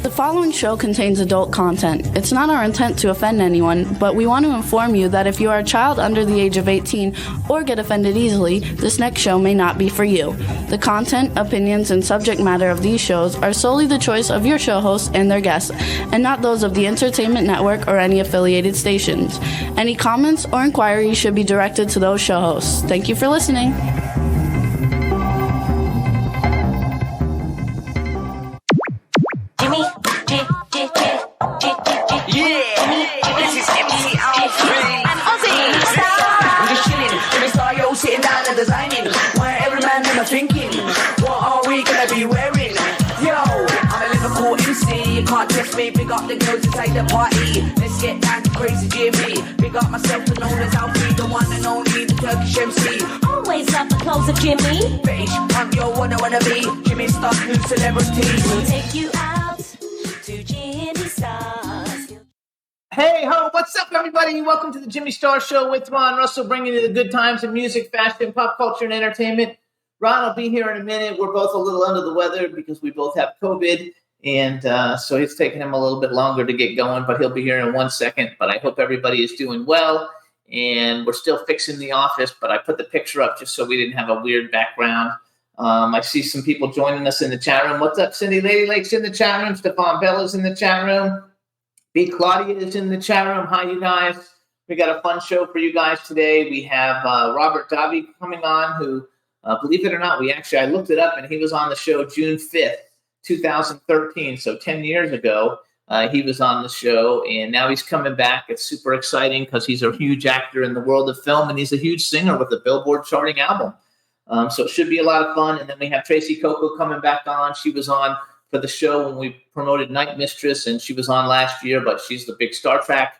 The following show contains adult content. It's not our intent to offend anyone, but we want to inform you that if you are a child under the age of 18 or get offended easily, this next show may not be for you. The content, opinions, and subject matter of these shows are solely the choice of your show hosts and their guests, and not those of the Entertainment Network or any affiliated stations. Any comments or inquiries should be directed to those show hosts. Thank you for listening. Sitting down and designing, where every man in a thinking, what are we gonna be wearing? Yo, I'm a Liverpool MC, you can't test me. Big up the girls inside the party, let's get down to crazy Jimmy. Big up myself, the known as Alfie, the one and only, the Turkish MC. Always love the clothes of Jimmy. Bitch, I'm your one I wanna be. Jimmy Star, new celebrity. We'll take you out to Jimmy Stars. Hey ho, what's up everybody? Welcome to the Jimmy Star Show with Ron Russell, bringing you the good times in music, fashion, pop culture, and entertainment. Ron will be here in a minute. We're both a little under the weather because we both have COVID, and so it's taking him a little bit longer to get going, but he'll be here in 1 second. But I hope everybody is doing well, and we're still fixing the office, but I put the picture up just so we didn't have a weird background. I see some people joining us in the chat room. What's up, Cindy Lady Lake's in the chat room. Stefan Bella's in the chat room. B. Claudia is in the chat room. Hi, you guys. We got a fun show for you guys today. We have Robert Davi coming on, who, believe it or not, I looked it up, and he was on the show June 5th, 2013. So 10 years ago, he was on the show, and now he's coming back. It's super exciting because he's a huge actor in the world of film, and he's a huge singer with a Billboard charting album. So it should be a lot of fun. And then we have Tracee Cocco coming back on. She was on for the show when we promoted Night Mistress, and she was on last year, but she's the big Star Trek,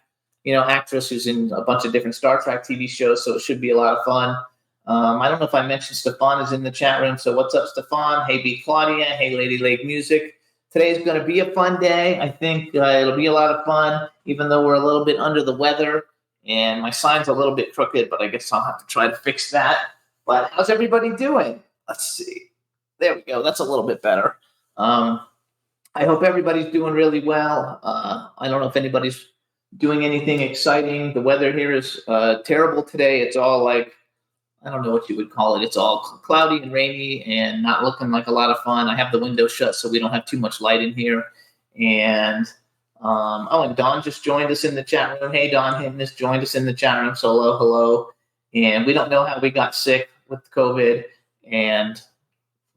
actress who's in a bunch of different Star Trek TV shows, so it should be a lot of fun. I don't know if I mentioned Stefan is in the chat room, so what's up, Stefan? Hey, B. Claudia. Hey, Lady Lake Music. Today's going to be a fun day. I think it'll be a lot of fun, even though we're a little bit under the weather, and my sign's a little bit crooked, but I guess I'll have to try to fix that. But how's everybody doing? Let's see. There we go. That's a little bit better. I hope everybody's doing really well. I don't know if anybody's doing anything exciting. The weather here is terrible today. It's all like, I don't know what you would call it. It's all cloudy and rainy and not looking like a lot of fun. I have the window shut so we don't have too much light in here. And and Don just joined us in the chat room. Hey, Don Hinton has joined us in the chat room. So hello. And we don't know how we got sick with COVID, and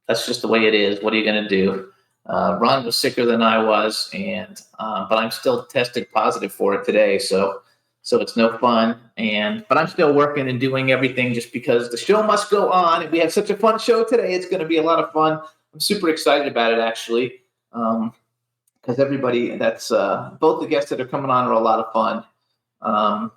that's just the way it is. What are you going to do? Ron was sicker than I was, and but I'm still tested positive for it today, so it's no fun. But I'm still working and doing everything just because the show must go on, and we have such a fun show today. It's going to be a lot of fun. I'm super excited about it, actually, because everybody that's both the guests that are coming on are a lot of fun.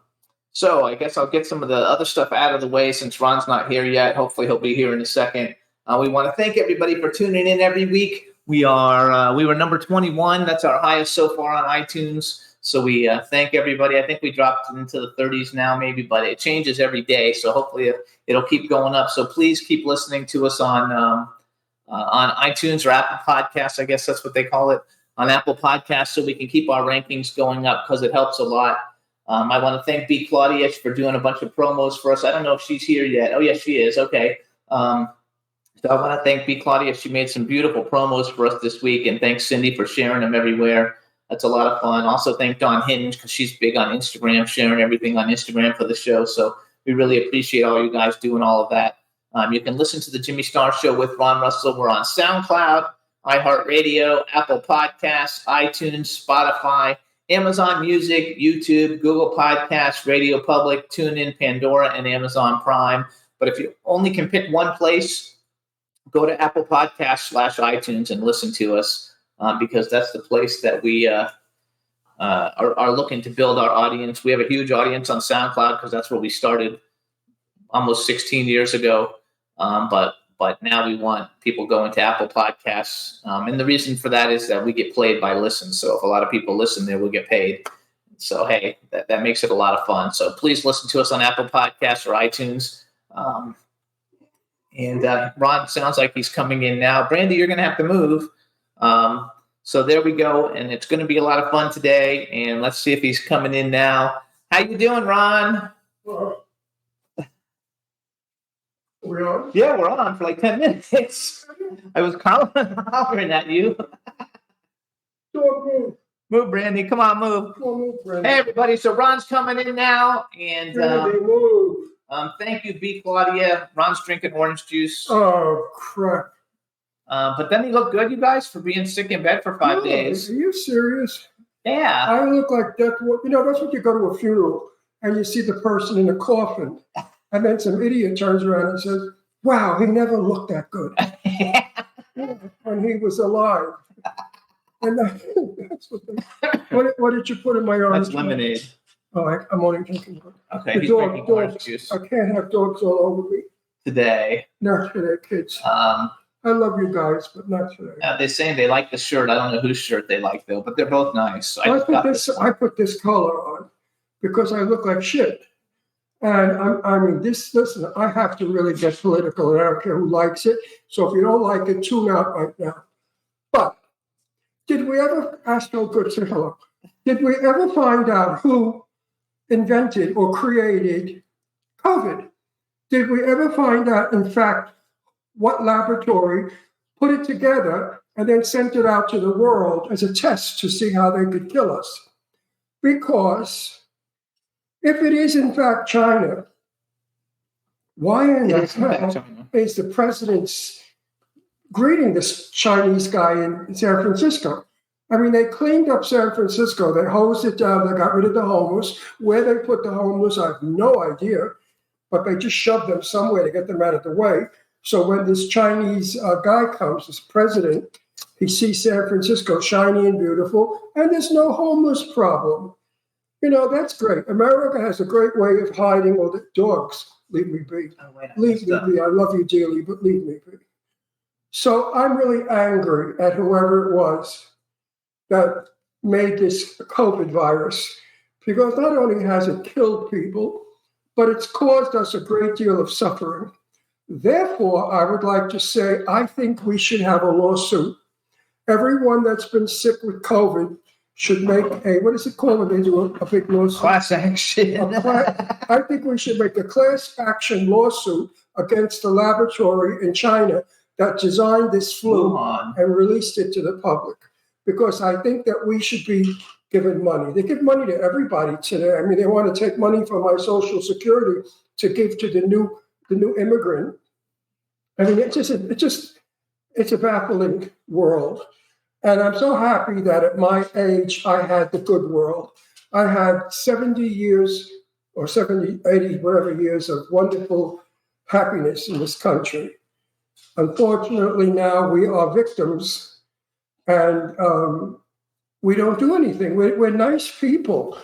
So I guess I'll get some of the other stuff out of the way since Ron's not here yet. Hopefully he'll be here in a second. We want to thank everybody for tuning in every week. We were number 21. That's our highest so far on iTunes. So we thank everybody. I think we dropped into the 30s now maybe, but it changes every day. So hopefully it'll keep going up. So please keep listening to us on iTunes or Apple Podcasts. I guess that's what they call it, on Apple Podcasts, so we can keep our rankings going up because it helps a lot. I want to thank B. Claudia for doing a bunch of promos for us. I don't know if she's here yet. Oh, yes, she is. Okay. So I want to thank B. Claudia. She made some beautiful promos for us this week, and thanks Cindy for sharing them everywhere. That's a lot of fun. Also thank Dawn Hinton because she's big on Instagram, sharing everything on Instagram for the show. So we really appreciate all you guys doing all of that. You can listen to the Jimmy Star Show with Ron Russell. We're on SoundCloud, iHeartRadio, Apple Podcasts, iTunes, Spotify, Amazon Music, YouTube, Google Podcasts, Radio Public, TuneIn, Pandora, and Amazon Prime. But if you only can pick one place, go to Apple Podcasts /iTunes and listen to us because that's the place that we are looking to build our audience. We have a huge audience on SoundCloud because that's where we started almost 16 years ago. But now we want people going to Apple Podcasts. And the reason for that is that we get played by listens. So if a lot of people listen there, we'll get paid. So, hey, that makes it a lot of fun. So please listen to us on Apple Podcasts or iTunes. And Ron sounds like he's coming in now. Brandy, you're going to have to move. So there we go, and it's going to be a lot of fun today. And let's see if he's coming in now. How you doing, Ron? We're on? Yeah, we're on for like 10 minutes. I was hollering at you. Dog, move. Move, Brandy. Come on, move. Come on, move, Brandon. Hey, everybody. So Ron's coming in now, and Brandy, move. thank you, B. Claudia. Ron's drinking orange juice. Oh, crap. But then he looked good, you guys, for being sick in bed for 5 days. Are you serious? Yeah. I look like that. You know, that's what you go to a funeral and you see the person in the coffin, and then some idiot turns around and says, wow, he never looked that good when he was alive. And that's what did you put in my arm? That's lemonade. Oh, I'm only drinking one. Okay, he's drinking orange juice. I can't have dogs all over me. Today. Not today, kids. I love you guys, but not today. They're saying they like the shirt. I don't know whose shirt they like, though, but they're both nice. So I put this color on because I look like shit. And listen, I have to really get political, and I don't care who likes it. So if you don't like it, tune out right now. But did we ever, Astro Good, say hello. Did we ever find out who invented or created COVID? Did we ever find out, in fact, what laboratory put it together and then sent it out to the world as a test to see how they could kill us? Because if it is in fact China, why in the hell is the president's greeting this Chinese guy in San Francisco? I mean, they cleaned up San Francisco. They hosed it down. They got rid of the homeless. Where they put the homeless, I have no idea. But they just shoved them somewhere to get them out of the way. So when this Chinese guy comes, this president, he sees San Francisco shiny and beautiful, and there's no homeless problem. You know, that's great. America has a great way of hiding all the dogs. Leave me be. Leave me be. I love you dearly, but leave me be. So I'm really angry at whoever it was that made this COVID virus, because not only has it killed people, but it's caused us a great deal of suffering. Therefore, I would like to say, I think we should have a lawsuit. Everyone that's been sick with COVID should make what is it called when they do a big lawsuit? Class action. I think we should make a class action lawsuit against the laboratory in China that designed this flu and released it to the public. Because I think that we should be given money. They give money to everybody today. I mean, they want to take money from my Social Security to give to the new immigrant. I mean, it's a baffling world. And I'm so happy that at my age, I had the good world. I had 70 years or 70, 80, whatever years of wonderful happiness in this country. Unfortunately, now we are victims, and we don't do anything. We're nice people.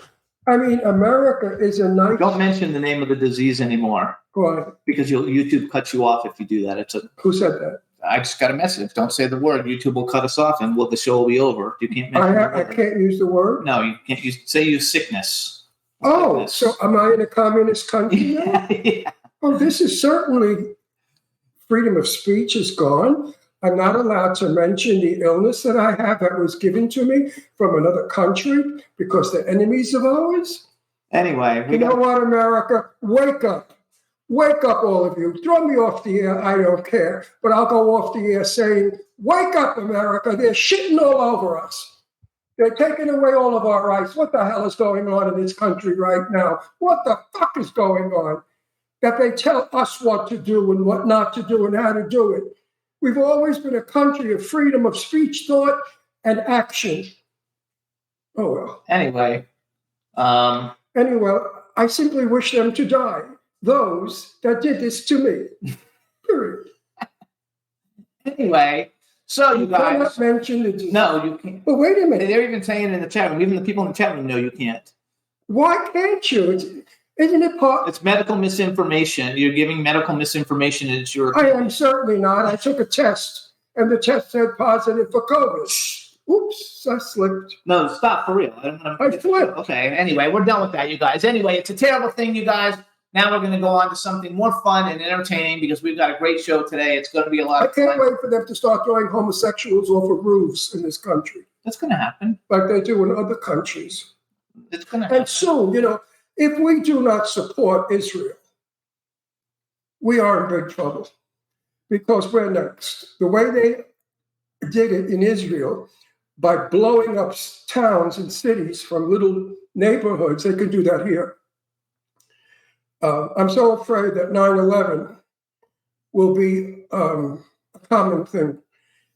I mean, America is a nice... Don't mention the name of the disease anymore. Why? Because YouTube cuts you off if you do that. Who said that? I just got a message. Don't say the word. YouTube will cut us off, and the show will be over. You can't mention the word. I can't use the word? No, you can't use sickness. Oh, so am I in a communist country now? Yeah. Oh, this is certainly... Freedom of speech is gone. I'm not allowed to mention the illness that I have that was given to me from another country because they're enemies of ours. Anyway. You know what, America? Wake up. Wake up, all of you. Throw me off the air. I don't care. But I'll go off the air saying, wake up, America. They're shitting all over us. They're taking away all of our rights. What the hell is going on in this country right now? What the fuck is going on? That they tell us what to do and what not to do and how to do it. We've always been a country of freedom of speech, thought, and action. Oh, well. Anyway, I simply wish them to die. Those that did this to me. Period. Anyway, so you guys... cannot mention the... No, you can't. But wait a minute. They're even saying in the chat room, even the people in the chat room know you can't. Why can't you? Isn't it part? It's medical misinformation. You're giving medical misinformation. It's your. I am certainly not. I took a test, and the test said positive for COVID. Oops, I slipped. No, stop for real. I flipped. Okay. Anyway, we're done with that, you guys. Anyway, it's a terrible thing, you guys. Now we're going to go on to something more fun and entertaining because we've got a great show today. It's going to be a lot I of fun. can't wait for them to start throwing homosexuals off of roofs in this country. That's going to happen. Like they do in other countries. It's going to happen. And soon, if we do not support Israel, we are in big trouble because we're next. The way they did it in Israel, by blowing up towns and cities from little neighborhoods, they could do that here. I'm so afraid that 9/11 will be a common thing.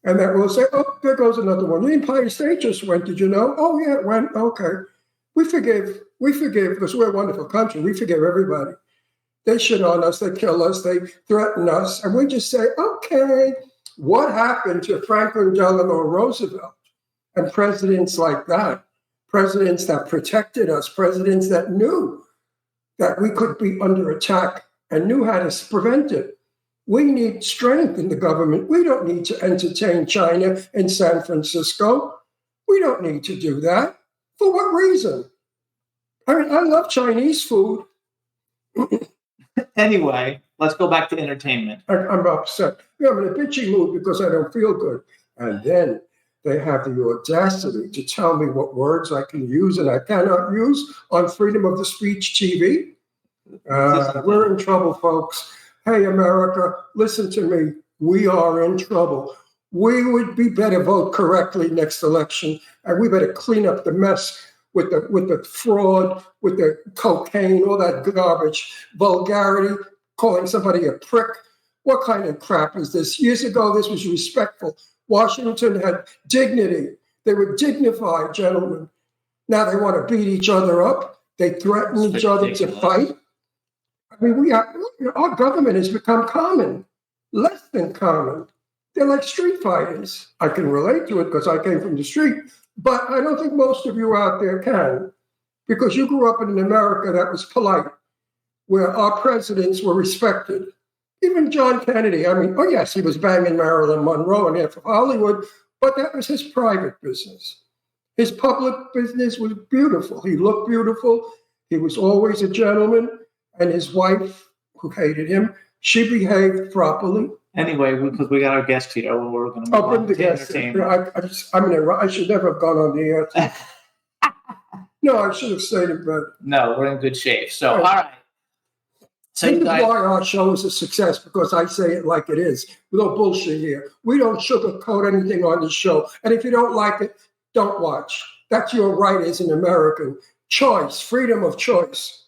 And that we'll say, oh, there goes another one. The Empire State just went, did you know? Oh, yeah, it went. Okay. We forgive because we're a wonderful country. We forgive everybody. They shit on us, they kill us, they threaten us. And we just say, okay, what happened to Franklin Delano Roosevelt and presidents like that? Presidents that protected us, presidents that knew that we could be under attack and knew how to prevent it. We need strength in the government. We don't need to entertain China in San Francisco. We don't need to do that. For what reason? I mean, I love Chinese food. Anyway, let's go back to entertainment. I'm upset. I'm in a bitchy mood because I don't feel good. And then they have the audacity to tell me what words I can use and I cannot use on Freedom of the Speech TV. We're in trouble, folks. Hey, America, listen to me. We are in trouble. We would be better vote correctly next election, and we better clean up the mess with the fraud, with the cocaine, all that garbage, vulgarity, calling somebody a prick. What kind of crap is this? Years ago, this was respectful. Washington had dignity. They were dignified gentlemen. Now they want to beat each other up. They threaten each other to fight. I mean, our government has become common, less than common. They're like street fighters. I can relate to it because I came from the street, but I don't think most of you out there can, because you grew up in an America that was polite, where our presidents were respected. Even John Kennedy, I mean, oh yes, he was banging Marilyn Monroe and half of Hollywood, but that was his private business. His public business was beautiful. He looked beautiful. He was always a gentleman. And his wife, who hated him, she behaved properly. Anyway, because we got our guest here, we're going to move on to entertainment. I should never have gone on the air. No, I should have stayed in bed. No, we're in good shape. So, all right. So this is why our show is a success, because I say it like it is. No bullshit here. We don't sugarcoat anything on the show. And if you don't like it, don't watch. That's your right as an American. Choice, freedom of choice.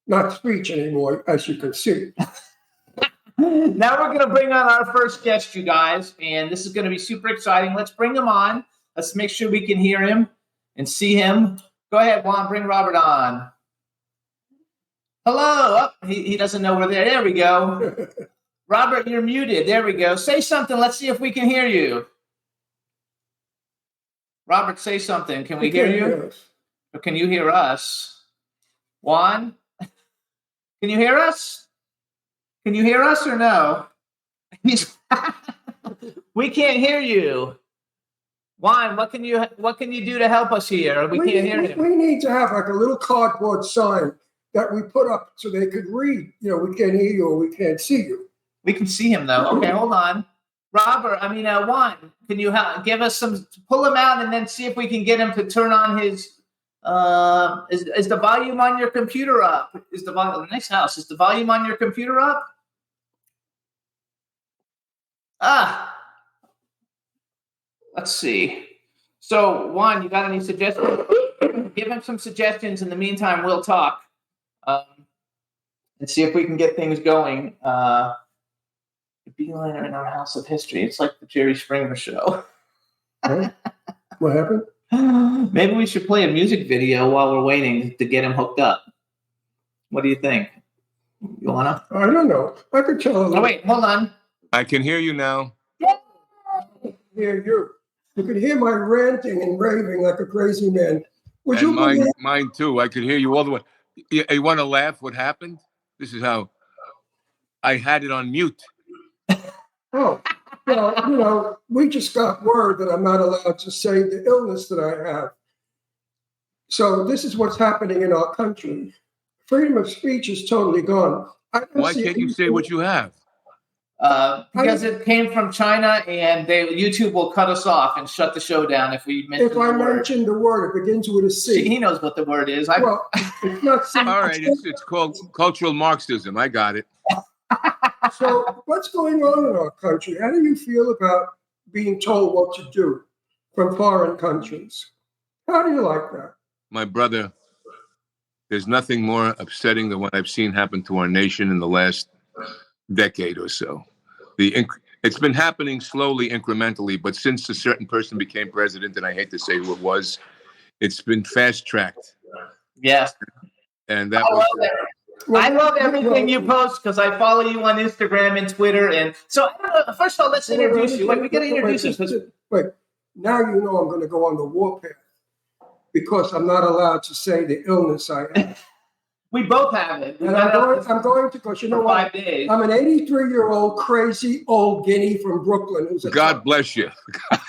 Not speech anymore, as you can see. Now we're going to bring on our first guest, you guys, and this is going to be super exciting. Let's bring him on. Let's make sure we can hear him and see him. Go ahead, Juan, bring Robert on. Hello. Oh, he doesn't know we're there. There we go. Robert, you're muted. There we go. Say something. Let's see if we can hear you. Robert, say something. Can we hear you? Or can you hear us? Juan? Can you hear us? Can you hear us or no? We can't hear you. Juan, what can you do to help us here? We can't hear him. We need to have like a little cardboard sign that we put up so they could read. We can't hear you or we can't see you. We can see him though. Okay, hold on. Robert, Juan, can you give us pull him out and then see if we can get him to turn on his is the volume on your computer up? Is the volume on your computer up? Let's see. So, Juan, you got any suggestions? Give him some suggestions. In the meantime, we'll talk and see if we can get things going. Beeline in our House of History. It's like the Jerry Springer show. Hey, what happened? Maybe we should play a music video while we're waiting to get him hooked up. What do you think? You wanna? I don't know. I could tell. Oh, wait, hold on. I can hear you now. Hear you. You could hear my ranting and raving like a crazy man. Would you mine too. I could hear you all the way. You want to laugh? What happened? This is how I had it on mute. Oh, well, we just got word that I'm not allowed to say the illness that I have. So this is what's happening in our country. freedom of speech is totally gone. Why can't you say what you have? Because it came from China, and YouTube will cut us off and shut the show down if we mention the word. mention the word, it begins with a C. He knows what the word is. Well, it's not C. All right, it's called cultural Marxism. I got it. So what's going on in our country? How do you feel about being told what to do from foreign countries? How do you like that? My brother, there's nothing more upsetting than what I've seen happen to our nation in the last decade or so. It's been happening slowly, incrementally, but since a certain person became president, and I hate to say who it was, it's been fast-tracked. Yes. And that I love everything you post because I follow you on Instagram and Twitter. And so, first of all, let's introduce you. We got to introduce you. Wait, now you know I'm going to go on the warpath because I'm not allowed to say the illness I have. We both have it. And I'm going to, because you know what? 5 days. I'm an 83-year-old crazy old guinea from Brooklyn. Who's God bless you. a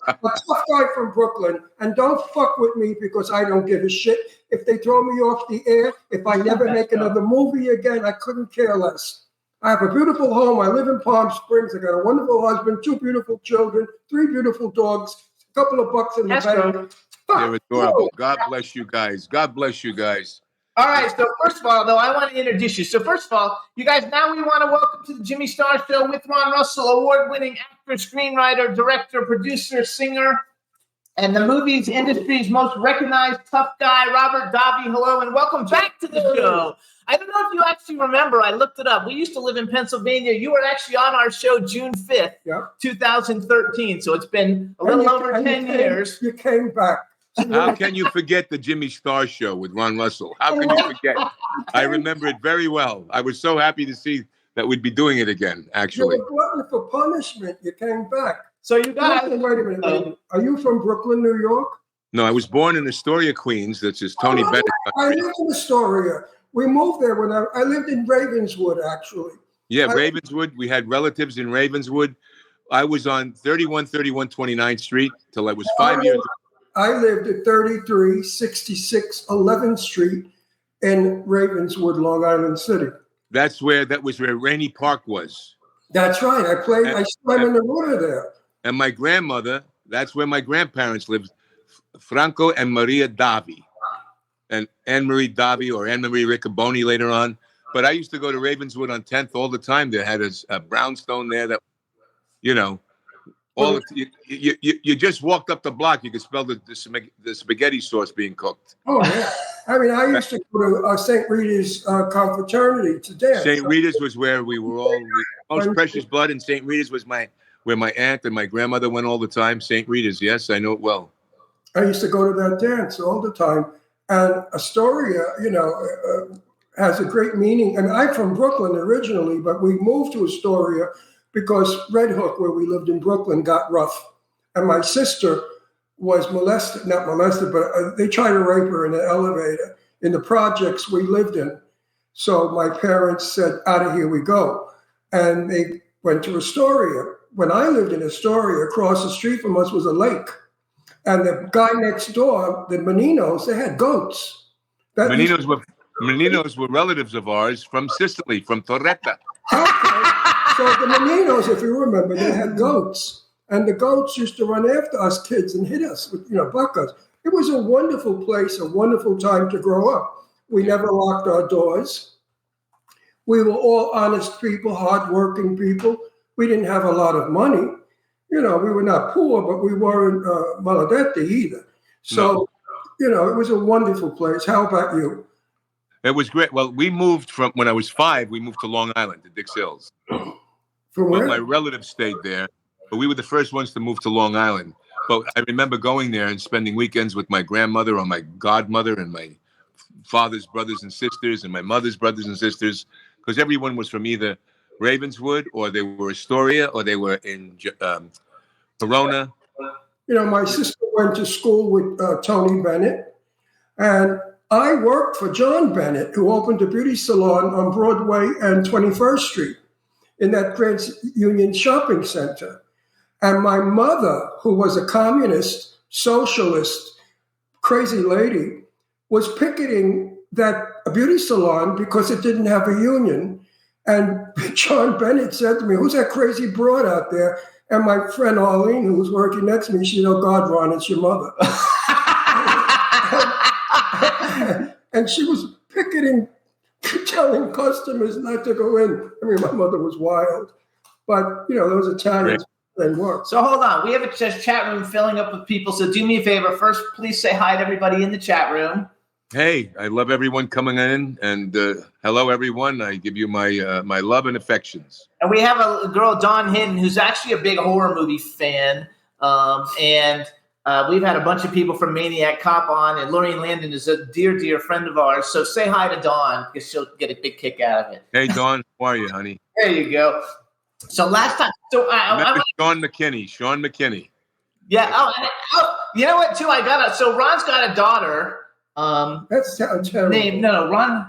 tough guy from Brooklyn. And don't fuck with me because I don't give a shit. If they throw me off the air, if I never make another movie again, I couldn't care less. I have a beautiful home. I live in Palm Springs. I got a wonderful husband, 2 beautiful children, 3 beautiful dogs, a couple of bucks in the bank. They're adorable. God bless you guys. God bless you guys. All right, so first of all, though, I want to introduce you. So first of all, you guys, now we want to welcome to the Jimmy Star Show with Ron Russell, award-winning actor, screenwriter, director, producer, singer, and the movie's industry's most recognized tough guy, Robert Davi. Hello, and welcome back to the show. I don't know if you actually remember. I looked it up. We used to live in Pennsylvania. You were actually on our show June 5th, 2013. So it's been a little over 10 years. You came back. How can you forget the Jimmy Star Show with Ron Russell? How can you forget? I remember it very well. I was so happy to see that we'd be doing it again, actually. You were glutton for punishment. You came back. So you guys... Wait a minute. Are you from Brooklyn, New York? No, I was born in Astoria, Queens. That's just Tony Bennett. I lived in Astoria. We moved there when I lived in Ravenswood, actually. Yeah, Ravenswood. We had relatives in Ravenswood. I was on 3131 29th Street till I was 5 years old. I lived at 3366 11th Street in Ravenswood, Long Island City. That was where Rainey Park was. That's right. I swam in the water there. And my grandmother, that's where my grandparents lived, Franco and Maria Davi. And Anne-Marie Davi or Anne-Marie Riccoboni later on. But I used to go to Ravenswood on 10th all the time. They had a brownstone there that, you know, you just walked up the block. You could smell the spaghetti sauce being cooked. Oh, yeah. I mean, I used to go to St. Rita's confraternity to dance. St. Rita's was where we were all, most precious blood. And St. Rita's was where my aunt and my grandmother went all the time. St. Rita's, yes, I know it well. I used to go to that dance all the time. And Astoria, you know, has a great meaning. And I'm from Brooklyn originally, but we moved to Astoria because Red Hook, where we lived in Brooklyn, got rough. And my sister was not molested, but they tried to rape her in an elevator in the projects we lived in. So my parents said, out of here we go. And they went to Astoria. When I lived in Astoria, across the street from us was a lake. And the guy next door, the Meninos, they had goats. Meninos were relatives of ours from Sicily, from Torretta. Okay. So the Meninos, if you remember, they had goats. And the goats used to run after us kids and hit us, buck us. It was a wonderful place, a wonderful time to grow up. We never locked our doors. We were all honest people, hardworking people. We didn't have a lot of money. You know, we were not poor, but we weren't maledetti either. So, it was a wonderful place. How about you? It was great. Well, we moved when I was 5, we moved to Long Island, to Dix Hills. From where? My relatives stayed there, but we were the first ones to move to Long Island. But I remember going there and spending weekends with my grandmother or my godmother and my father's brothers and sisters and my mother's brothers and sisters, because everyone was from either Ravenswood or they were Astoria or they were in Corona. My sister went to school with Tony Bennett, and I worked for John Bennett, who opened a beauty salon on Broadway and 21st Street in that Grand Union Shopping Center. And my mother, who was a communist, socialist, crazy lady, was picketing a beauty salon because it didn't have a union. And John Bennett said to me, "Who's that crazy broad out there?" And my friend Arlene, who was working next to me, she said, "Oh, God, Ron, it's your mother." And she was picketing, telling customers not to go in. I mean, my mother was wild. But, those Italians, they work. So hold on. We have a chat room filling up with people. So do me a favor. First, please say hi to everybody in the chat room. Hey, I love everyone coming in, and hello, everyone. I give you my my love and affections. And we have a girl, Dawn Hinton, who's actually a big horror movie fan. And we've had a bunch of people from Maniac Cop on, and Lorraine Landon is a dear, dear friend of ours. So say hi to Dawn because she'll get a big kick out of it. Hey, Dawn, how are you, honey? There you go. So last time, Sean McKinney. Yeah. Oh, you know what? Too, so Ron's got a daughter. That sounds terrible.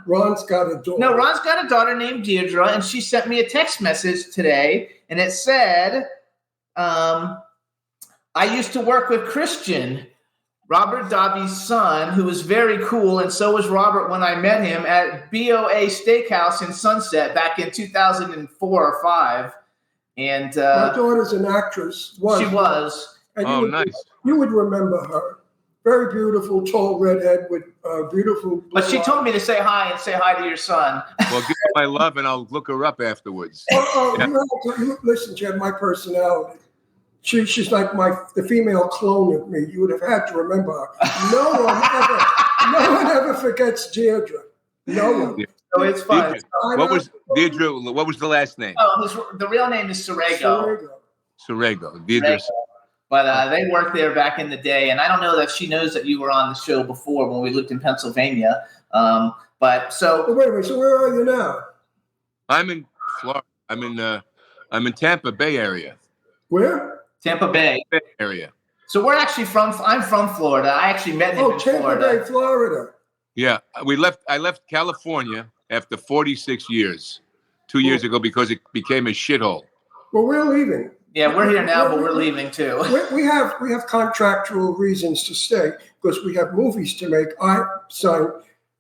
Ron's got a daughter. No, Ron's got a daughter named Deirdre, and she sent me a text message today, and it said, "I used to work with Christian, Robert Davi's son, who was very cool, and so was Robert when I met him at BOA Steakhouse in Sunset back in 2004 or 5." And my daughter's an actress. She was. And nice. You would remember her. Very beautiful, tall redhead with beautiful blue But she told me to say hi and say hi to your son. Well, give her my love, and I'll look her up afterwards. Listen, Jed, my personality. She's like the female clone of me. You would have had to remember her. No one ever forgets Deirdre. No one. Yeah. So it's fun. Deirdre? What was the last name? Oh, the real name is Sorego. Sorego. Deirdre. But they worked there back in the day, and I don't know that she knows that you were on the show before when we lived in Pennsylvania. Wait, so where are you now? I'm in Florida. I'm in Tampa Bay area. Where? Tampa Bay area. So I'm from Florida. I actually met him in Florida. Tampa Bay, Florida. Yeah, I left California after 46 years, 2 years ago, because it became a shithole. Well, we're leaving. Yeah, we're here now, but we're leaving too. We have contractual reasons to stay because we have movies to make. I signed,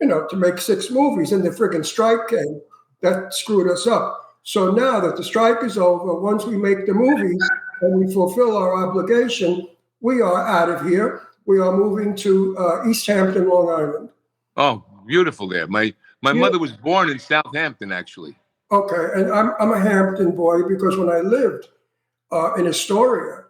to make 6 movies, and the friggin' strike came. That screwed us up. So now that the strike is over, once we make the movies and we fulfill our obligation, we are out of here. We are moving to East Hampton, Long Island. Oh, beautiful there. My mother was born in Southampton, actually. Okay, and I'm a Hampton boy because when I lived in Astoria,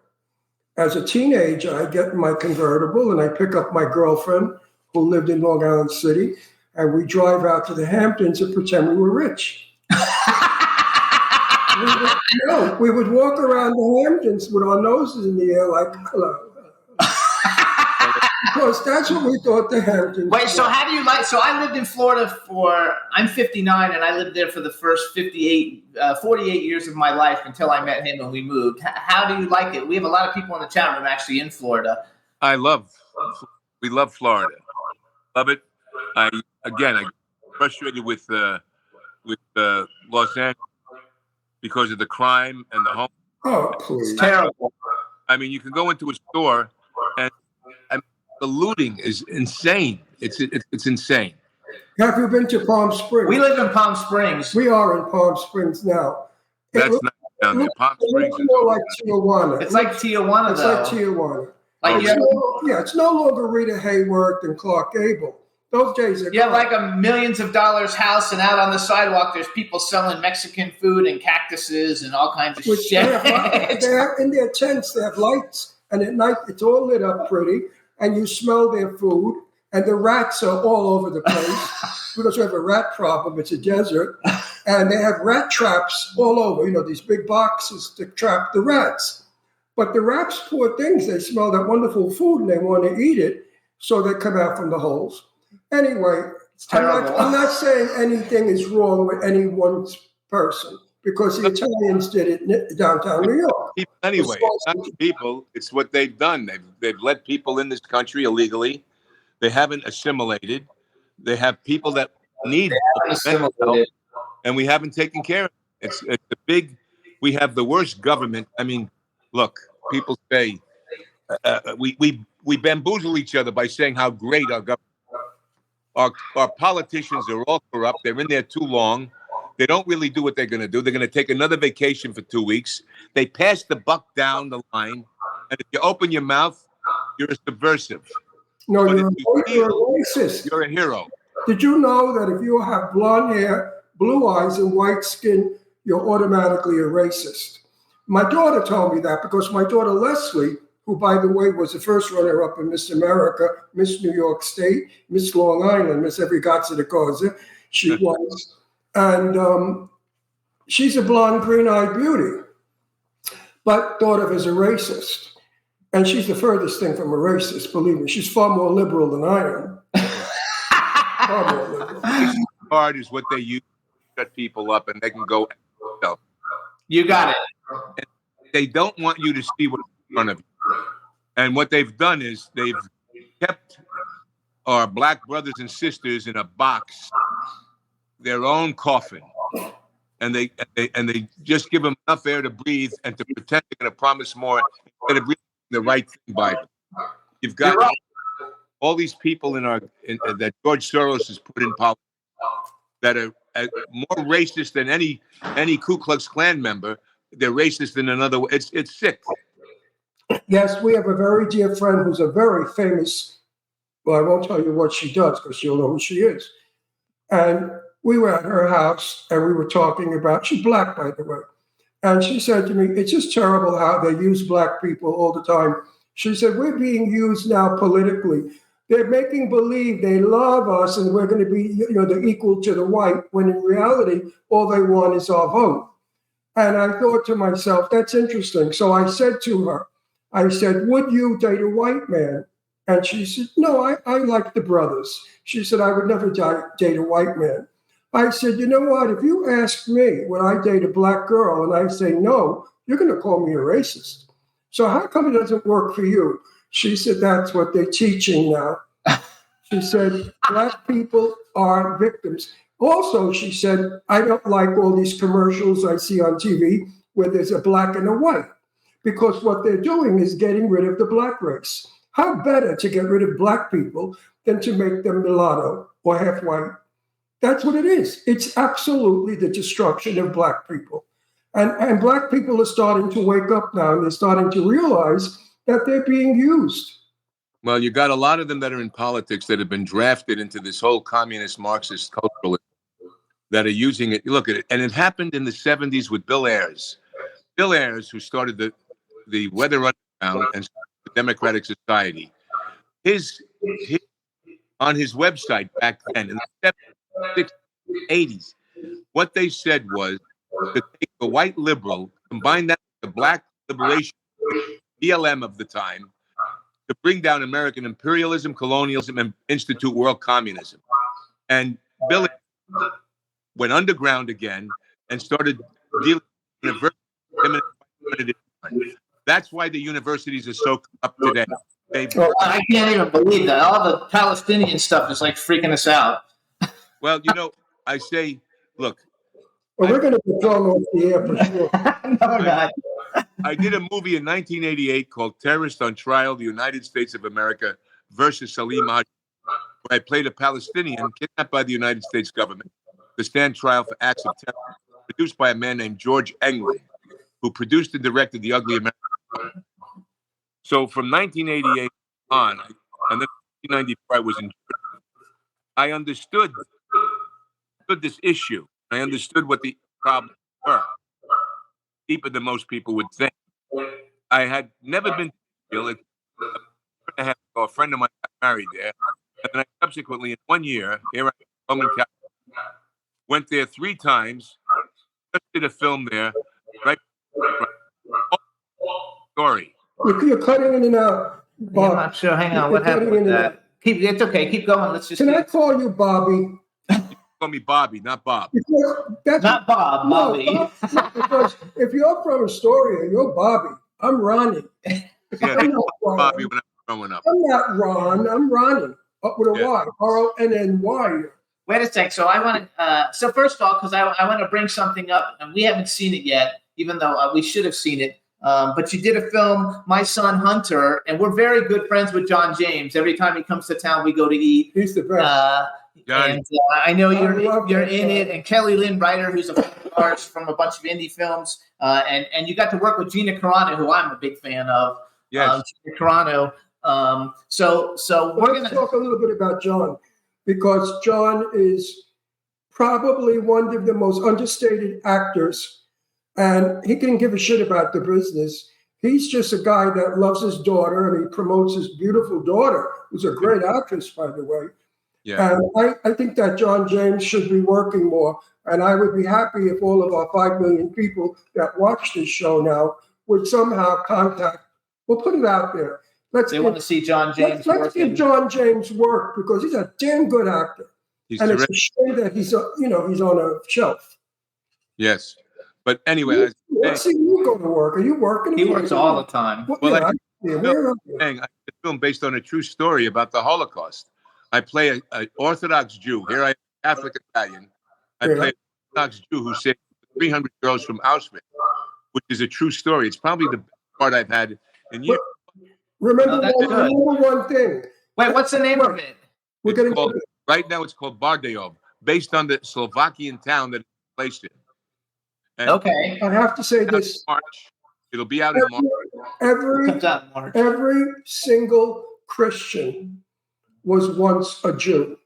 as a teenager, I get in my convertible and I pick up my girlfriend who lived in Long Island City, and we drive out to the Hamptons and pretend we were rich. we would walk around the Hamptons with our noses in the air like, hello. Because that's what we thought the Hamptons Wait, so how do you like, so I lived in Florida I'm 59, and I lived there for the first 48 years of my life until I met him and we moved. How do you like it? We have a lot of people in the chat room actually in Florida. We love Florida. Love it. I'm frustrated with Los Angeles because of the crime and the home. Oh, please. It's terrible. I mean, you can go into a store and the looting is insane. It's insane. Have you been to Palm Springs? We live in Palm Springs. We are in Palm Springs now. That's not down there. Palm Springs is more like Tijuana. It's like Tijuana, It's though. like Tijuana. It's it's no longer Rita Hayworth and Clark Gable. Those days are gone. Like a millions of dollars house, and out on the sidewalk, there's people selling Mexican food and cactuses and all kinds of shit. They have in their tents, they have lights, and at night it's all lit up pretty. And you smell their food, and the rats are all over the place because we have a rat problem. It's a desert, and they have rat traps all over. These big boxes to trap the rats. But the rats, poor things, they smell that wonderful food and they want to eat it, so they come out from the holes. Anyway, I'm not saying anything is wrong with any one person, because the Italians did it in downtown New York. Anyway, it's not the people, it's what they've done. They've let people in this country illegally. They haven't assimilated. They have people that need help, and we haven't taken care of it. It's a big, we have the worst government. I mean, look, people say, we bamboozle each other by saying how great our government is. Our politicians are all corrupt. They're in there too long. They don't really do what they're going to do. They're going to take another vacation for 2 weeks. They pass the buck down the line. And if you open your mouth, you're a subversive. No, But you're a racist. You're a hero. Did you know that if you have blonde hair, blue eyes, and white skin, you're automatically a racist? My daughter told me that because my daughter Leslie, who, by the way, was the first runner-up in Miss America, Miss New York State, Miss Long Island, Miss Every Gotza de Cosa, she was. And she's a blonde, green-eyed beauty, but thought of as a racist. And she's the furthest thing from a racist, believe me. She's far more liberal than I am. Far more liberal. Hard is what they use to shut people up, and they can go. You got it. And they don't want you to see what's in front of you. And what they've done is they've kept our black brothers and sisters in a box, their own coffin, and they just give them enough air to breathe and to pretend they're going to promise more instead of reading the right thing by them. You've got all these people that George Soros has put in politics that are more racist than any Ku Klux Klan member. They're racist in another way. It's sick. Yes, we have a very dear friend who's a very famous, well, I won't tell you what she does because you'll know who she is. And we were at her house and we were talking about, she's black, by the way. And she said to me, it's just terrible how they use black people all the time. She said, we're being used now politically. They're making believe they love us and we're going to be, the equal to the white, when in reality, all they want is our vote. And I thought to myself, that's interesting. So I said to her, would you date a white man? And she said, no, I like the brothers. She said, I would never date a white man. I said, you know what? If you ask me, would I date a black girl? And I say no, you're going to call me a racist. So how come it doesn't work for you? She said, that's what they're teaching now. She said, black people are victims. Also, she said, I don't like all these commercials I see on TV where there's a black and a white, because what they're doing is getting rid of the black race. How better to get rid of black people than to make them mulatto or half white? That's what it is. It's absolutely the destruction of black people. And black people are starting to wake up now, and they're starting to realize that they're being used. Well, you got a lot of them that are in politics that have been drafted into this whole communist Marxist culturalism that are using it. Look at it. And it happened in the 70s with Bill Ayers. Bill Ayers, who started the Weather Underground and the Democratic Society, on his website back then in the 70s, 80s, what they said was to take a white liberal, combine that with the black liberation, BLM of the time, to bring down American imperialism, colonialism, and institute world communism. And Bill went underground again and started dealing with universities. That's why the universities are so up today. I can't even believe that. All the Palestinian stuff is like freaking us out. Well, I say, look. Well, we're going to be thrown off the air for sure. No, not. I did a movie in 1988 called Terrorist on Trial, the United States of America versus Salim Hajj, where I played a Palestinian kidnapped by the United States government to stand trial for acts of terror, produced by a man named George Englund, who produced and directed The Ugly American. So from 1988 on, and then 1994 I was in Germany, I understood this issue. I understood what the problems were, deeper than most people would think. I had never been to Israel. A friend of mine got married there. And then I subsequently, in 1 year, here I am, Roman Catholic, went there 3 times, just did a film there, right? Story. You're cutting in and out, Bob. Yeah, I'm not sure. Hang on. What happened with that? It's okay. Keep going. Let's just. Can I call you Bobby? Call me Bobby, not Bob. Not Bob, Bobby. No, because if you're from Astoria, you're Bobby. I'm Ronnie. Yeah, I'm not Bobby when I was growing up. I'm not Ron. I'm Ronnie. Up with a Y. R-O-N-N-Y. Wait a sec. So I want to. So first of all, because I want to bring something up, and we haven't seen it yet, even though we should have seen it. But you did a film, My Son Hunter, and we're very good friends with John James. Every time he comes to town, we go to eat. He's the best. Johnny. And I know I love you're that in guy. it, and Kelly Lynn Ryder, who's a friend of ours from a bunch of indie films, and you got to work with Gina Carano, who I'm a big fan of. Yes. Gina Carano. So we're Let's gonna talk a little bit about John, because John is probably one of the most understated actors, and he can give a shit about the business. He's just a guy that loves his daughter, and he promotes his beautiful daughter, who's a great actress, by the way. Yeah. And I think that John James should be working more. And I would be happy if all of our 5 million people that watch this show now would somehow contact. We'll put it out there. they want to see John James Let's working. give John James work, because he's a damn good actor. He's And terrific. it's a shame that he's on a shelf. Yes. But anyway, Let's see you go to work. Are you working? He works all the time. Well, Well, yeah, where are you? I did a film based on a true story about the Holocaust. I play an Orthodox Jew. Here I am, Catholic Italian. I Yeah. play an Orthodox Jew who saved 300 girls from Auschwitz, which is a true story. It's probably the best part I've had in years. Remember that's good. one thing. Wait, what's the name of it? We're It's getting called, right now, it's called Bardejov, based on the Slovakian town that it's placed in. And Okay. I have to say it's out in this. March. It'll be out in March. Every Comes out in March. every single Christian was once a Jew,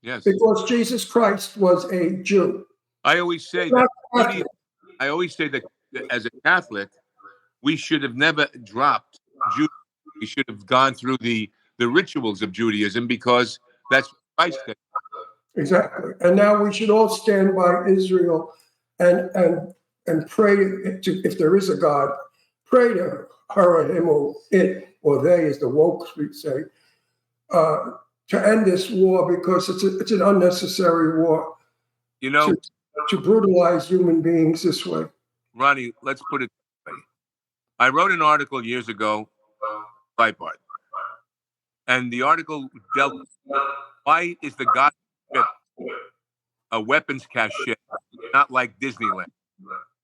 Yes. because Jesus Christ was a Jew. I always say Not that. Catholic. I always say that as a Catholic, we should have never dropped Judaism. We should have gone through the rituals of Judaism, because that's what Christ did. Exactly. And now we should all stand by Israel and pray to, if there is a God, pray to her or him or it or they, as the woke say, to end this war, because it's an unnecessary war You know, to brutalize human beings this way. Ronnie, let's put it this way. I wrote an article years ago, Breitbart, and the article dealt with why is the Gaza Strip a weapons cache, not like Disneyland?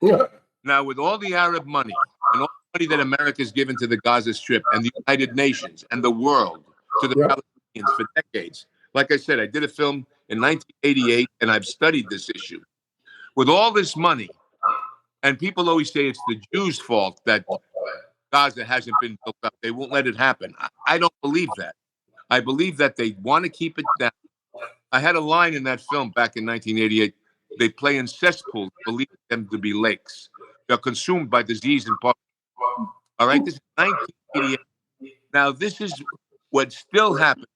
Yeah. Now, with all the Arab money and all the money that America's given to the Gaza Strip and the United Nations and the world to the Yeah. Palestinians for decades, like I said, I did a film in 1988, and I've studied this issue. With all this money, and people always say it's the Jews' fault that Gaza hasn't been built up. They won't let it happen. I don't believe that. I believe that they want to keep it down. I had a line in that film back in 1988. They play in cesspools, believe them to be lakes. They're consumed by disease and poverty. All right, this is 1988. Now, this is what's still happening.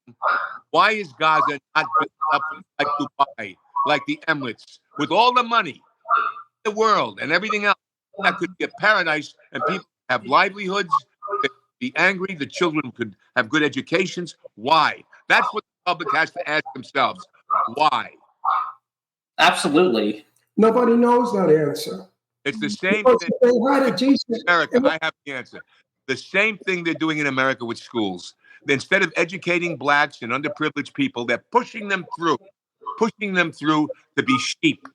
Why is Gaza not built up like Dubai, like the Emirates, with all the money in the world and everything else? That could be a paradise, and people have livelihoods. They could be angry. The children could have good educations. Why? That's what the public has to ask themselves. Why? Absolutely. Nobody knows that answer. It's the same Because thing if they had a decent, in America. I have the answer. The same thing they're doing in America with schools. Instead of educating blacks and underprivileged people, they're pushing them through to be sheep,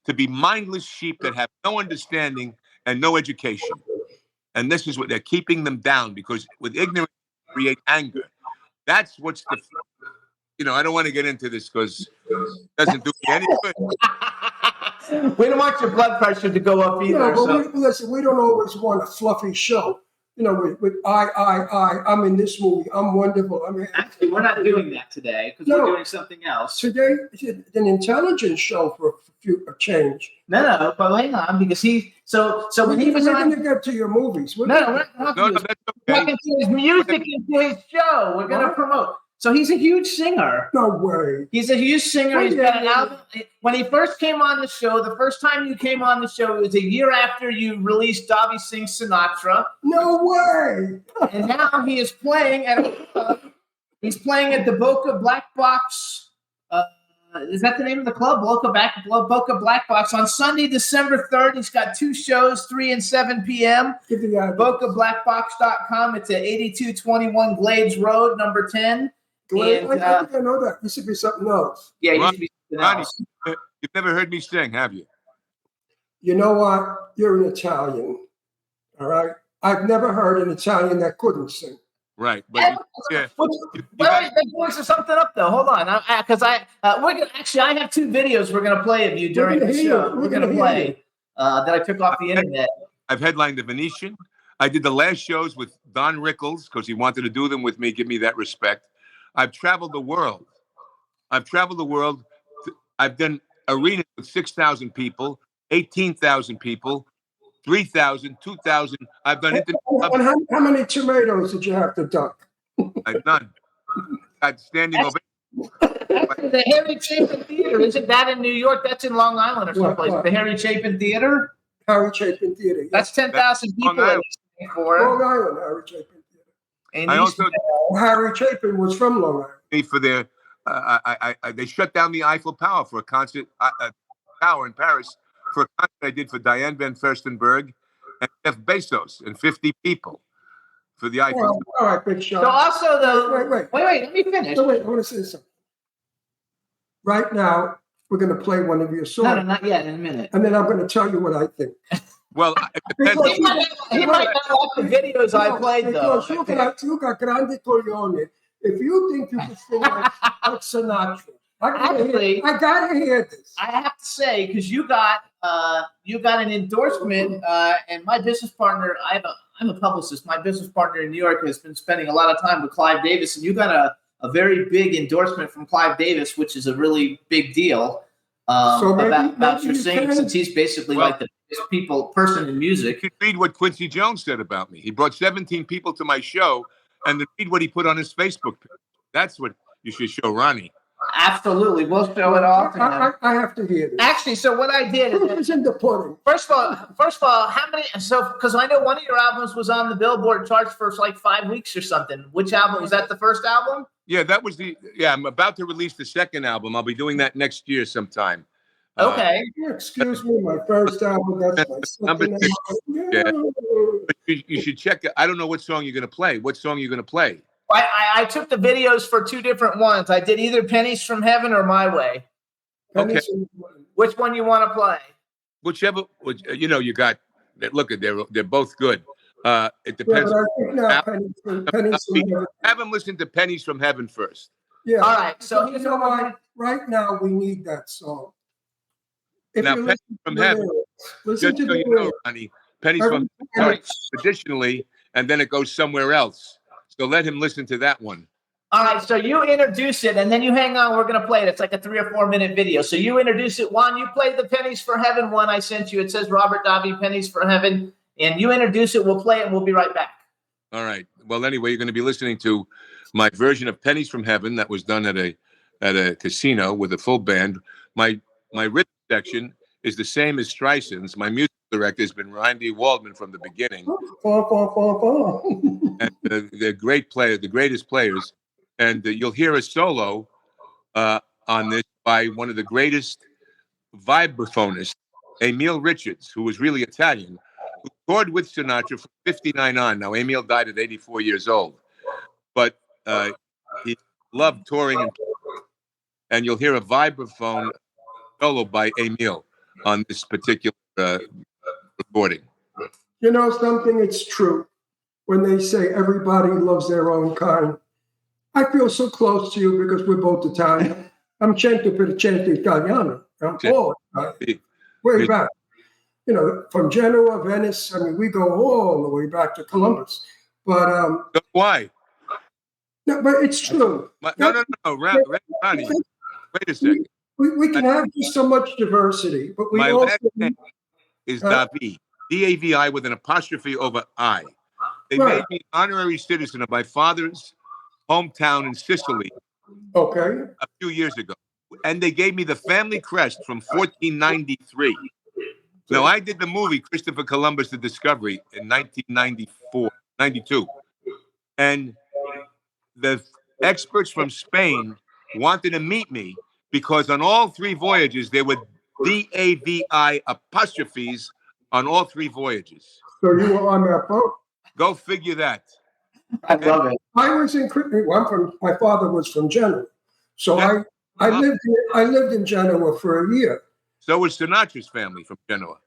to be mindless sheep that have no understanding and no education. And this is what they're keeping them down, because with ignorance, create anger. That's what's the, I don't want to get into this because it doesn't do me any good. We don't want your blood pressure to go up either. no, but So. listen, we don't always want a fluffy show. With I'm in this movie, I'm wonderful. I mean, Actually, we're not doing that today because No. we're doing something else. today is an intelligent show for a change. No, but hang on, because so when he was We're on. going to get to your movies. No, we're not No, doing that's We're okay. talking to his music into his show. We're going to promote. So he's a huge singer. No way. He's a huge singer. He's got an album. When he first came on the show, the first time you came on the show, it was a year after you released Davi Sings Sinatra. No way. And now he is playing at a club. He's playing at the Boca Black Box. Is that the name of the club? Boca Black Box. On Sunday, December 3rd, he's got 2 shows, 3 and 7 p.m. Give the address. BocaBlackBox.com. It's at 8221 Glades Road, number 10. Glade, And, I think I know that. This should be something else. Yeah, it used to be something Ronnie, else. you've never heard me sing, have you? You know what? You're an Italian. All right. I've never heard an Italian that couldn't sing. Right, but yeah, you Wait, they're doing something up though. Hold on, because we're gonna actually. I have 2 videos we're gonna play of you during the show. We're gonna play that I took off the internet. I've headlined the Venetian. I did the last shows with Don Rickles because he wanted to do them with me. Give me that respect. I've traveled the world. I've done arenas with 6,000 people, 18,000 people, 3,000, 2,000. I've done it. And how many tomatoes did you have to duck? I've none. I've standing ovation. The Harry Chapin Theater, isn't that in New York? That's in Long Island or someplace. The Harry Chapin Theater. Harry Chapin Theater. Yes. That's 10,000 people. Long Island, Harry Chapin Theater. And I also Harry Chapin was from Long Island. For their, they shut down the Eiffel Tower for a concert. Tower in Paris for a concert I did for Diane van Furstenberg and Jeff Bezos and 50 people for the Eiffel Tower. All right, big shot. So also wait, let me finish. Wait, I want to say something. Right now, we're going to play one of your songs. No, not yet. In a minute. And then I'm going to tell you what I think. Well, he might not like the videos I played, though. You got grande coglione. If you think you can sing like Sinatra, I gotta hear this. I have to say, because you got an endorsement, and my business partner, I'm a publicist. My business partner in New York has been spending a lot of time with Clive Davis, and you got a very big endorsement from Clive Davis, which is a really big deal about your singing, since he's basically like the biggest person in music. You should read what Quincy Jones said about me. He brought 17 people to my show, and then read what he put on his Facebook page. That's what you should show Ronnie. Absolutely, we'll show it off. I have to hear this. Actually, so what I did is in the pudding. First of all, how many? So, because I know one of your albums was on the Billboard charts for like 5 weeks or something. Which album was that? The first album? Yeah, that was I'm about to release the second album. I'll be doing that next year sometime. Okay. Excuse me, my first album. That's my second album. Yeah. But you should check it. I don't know what song you're going to play. What song you're going to play? I took the videos for 2 different ones. I did either Pennies from Heaven or My Way. Okay. Which one you want to play? Whichever. You got. Look, they're both good. It depends. Yeah, Pennies from Heaven. Have them listen to Pennies from Heaven first. Yeah. All right. So you know what? Right now we need that song. Now, Pennies from Heaven. Listen to the Ronnie. Pennies from Heaven traditionally, and then it goes somewhere else. So let him listen to that one. All right, so you introduce it, and then you hang on. We're going to play it. It's like a 3 or 4 minute video. So you introduce it. Juan, you play the Pennies for Heaven one I sent you. It says Robert Davi, Pennies for Heaven. And you introduce it. We'll play it, and we'll be right back. All right. Well, anyway, you're going to be listening to my version of Pennies from Heaven that was done at a casino with a full band. My rhythm section is the same as Streisand's. My music director has been Randy Waldman from the beginning. And they're great players, the greatest players. And you'll hear a solo on this by one of the greatest vibraphonists, Emil Richards, who was really Italian, who toured with Sinatra from 59 on. Now, Emil died at 84 years old. But he loved touring. And you'll hear a vibraphone solo by Emil on this particular recording. You know something? It's true. When they say everybody loves their own kind, I feel so close to you because we're both Italian. I'm 100% Italiano. I'm all Italian. Way back. From Genoa, Venice. I mean, we go all the way back to Columbus. But why? No, but it's true. No. Ronnie, wait a second. We can have just so much diversity, but we also... last name is Davi, D-A-V-I with an apostrophe over I. They made me honorary citizen of my father's hometown in Sicily. Okay. A few years ago. And they gave me the family crest from 1493. Now, I did the movie Christopher Columbus, The Discovery in 92. And the experts from Spain wanted to meet me because on all 3 voyages, there were D-A-V-I apostrophes on all 3 voyages. So you were on that boat? Go figure that. I love it. I was in my father was from Genoa. So I lived in Genoa for a year. So was Sinatra's family from Genoa.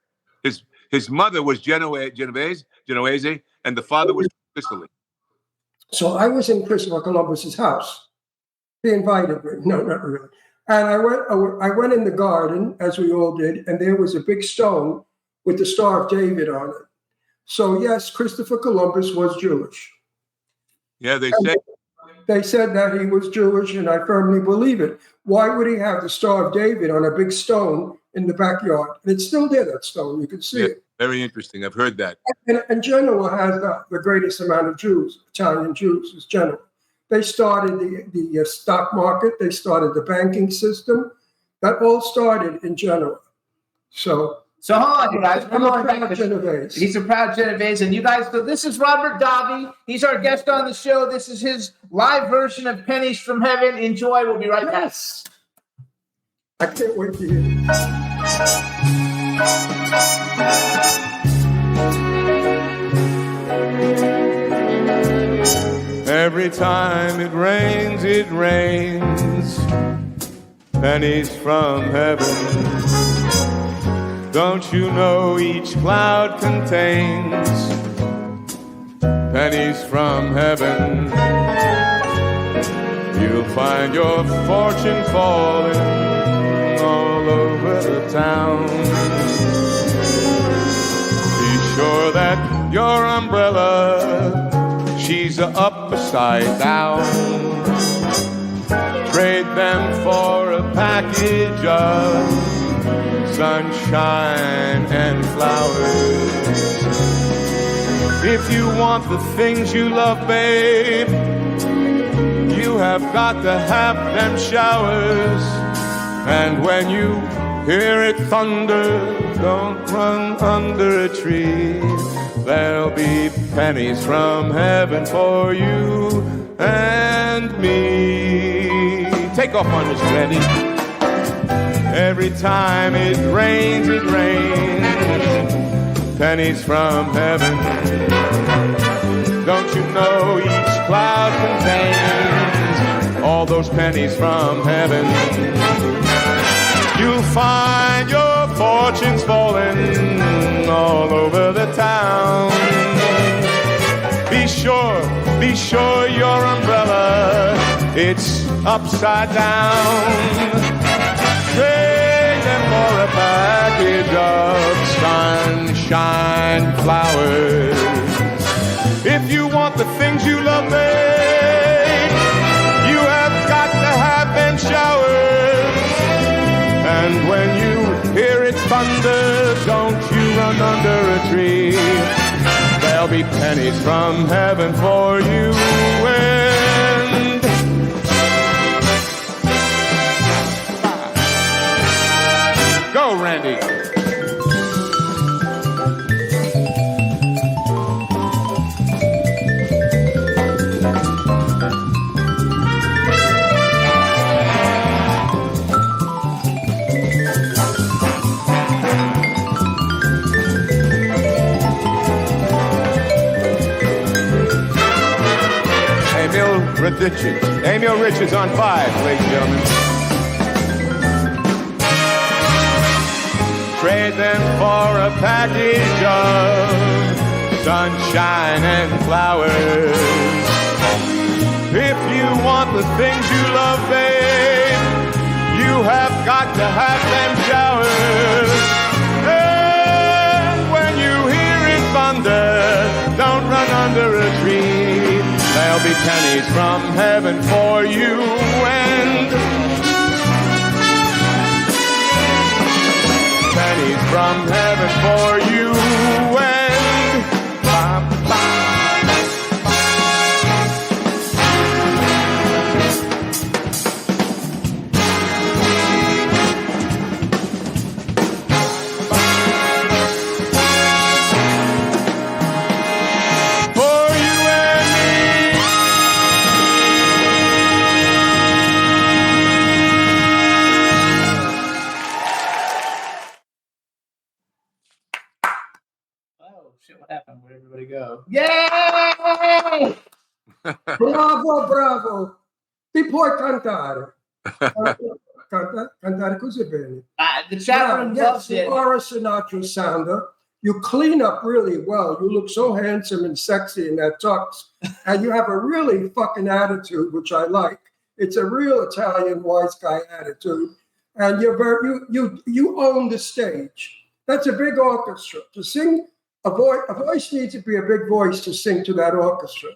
His mother was Genoese, and the father was from Sicily. So I was in Christopher Columbus's house. He invited me. No, not really. And I went in the garden, as we all did, and there was a big stone with the Star of David on it. So yes, Christopher Columbus was Jewish. Yeah, they And say. they said that he was Jewish, and I firmly believe it. Why would he have the Star of David on a big stone in the backyard? And it's still there, that stone. You can see it. Very interesting. I've heard that. And Genoa has the greatest amount of Jews, Italian Jews, is Genoa. They started the stock market. They started the banking system. That all started in Genoa. So hold on, you guys. I'm a proud Genovese. He's a proud Genovese. And you guys, so this is Robert Davi. He's our guest on the show. This is his live version of Pennies from Heaven. Enjoy. We'll be right back. Yes. I can't wait to hear it. Every time it rains, pennies from heaven. Don't you know each cloud contains pennies from heaven? You'll find your fortune falling all over the town. Be sure that your umbrella, she's upside down. Trade them for a package of sunshine and flowers. If you want the things you love, babe, you have got to have them showers. And when you hear it thunder, don't run under a tree. There'll be pennies from heaven for you and me. Take off on this, Randy. Every time it rains, pennies from heaven. Don't you know each cloud contains all those pennies from heaven? You'll find your fortunes falling all over the town. Be sure your umbrella, it's upside down. Trade them for a package of sunshine flowers. If you want the things you love, babe, you have got to have them showers. And when you hear it thunder, don't you run under a tree. There'll be pennies from heaven for you and go, Randy. Emil Richards on 5, ladies and gentlemen. Trade them for a package of sunshine and flowers. If you want the things you love, babe, you have got to have them showers. And when you hear it thunder, don't run under a tree. There'll be pennies from heaven for you and pennies from heaven for you and what happened? Where'd everybody go? Yay! Bravo! Ti puoi cantare. Cantare così bene. The chat room loves it. You are a Sinatra sounder. You clean up really well. You look so handsome and sexy in that tux. And you have a really fucking attitude, which I like. It's a real Italian wise guy attitude. And you own the stage. That's a big orchestra. To sing, a voice needs to be a big voice to sing to that orchestra.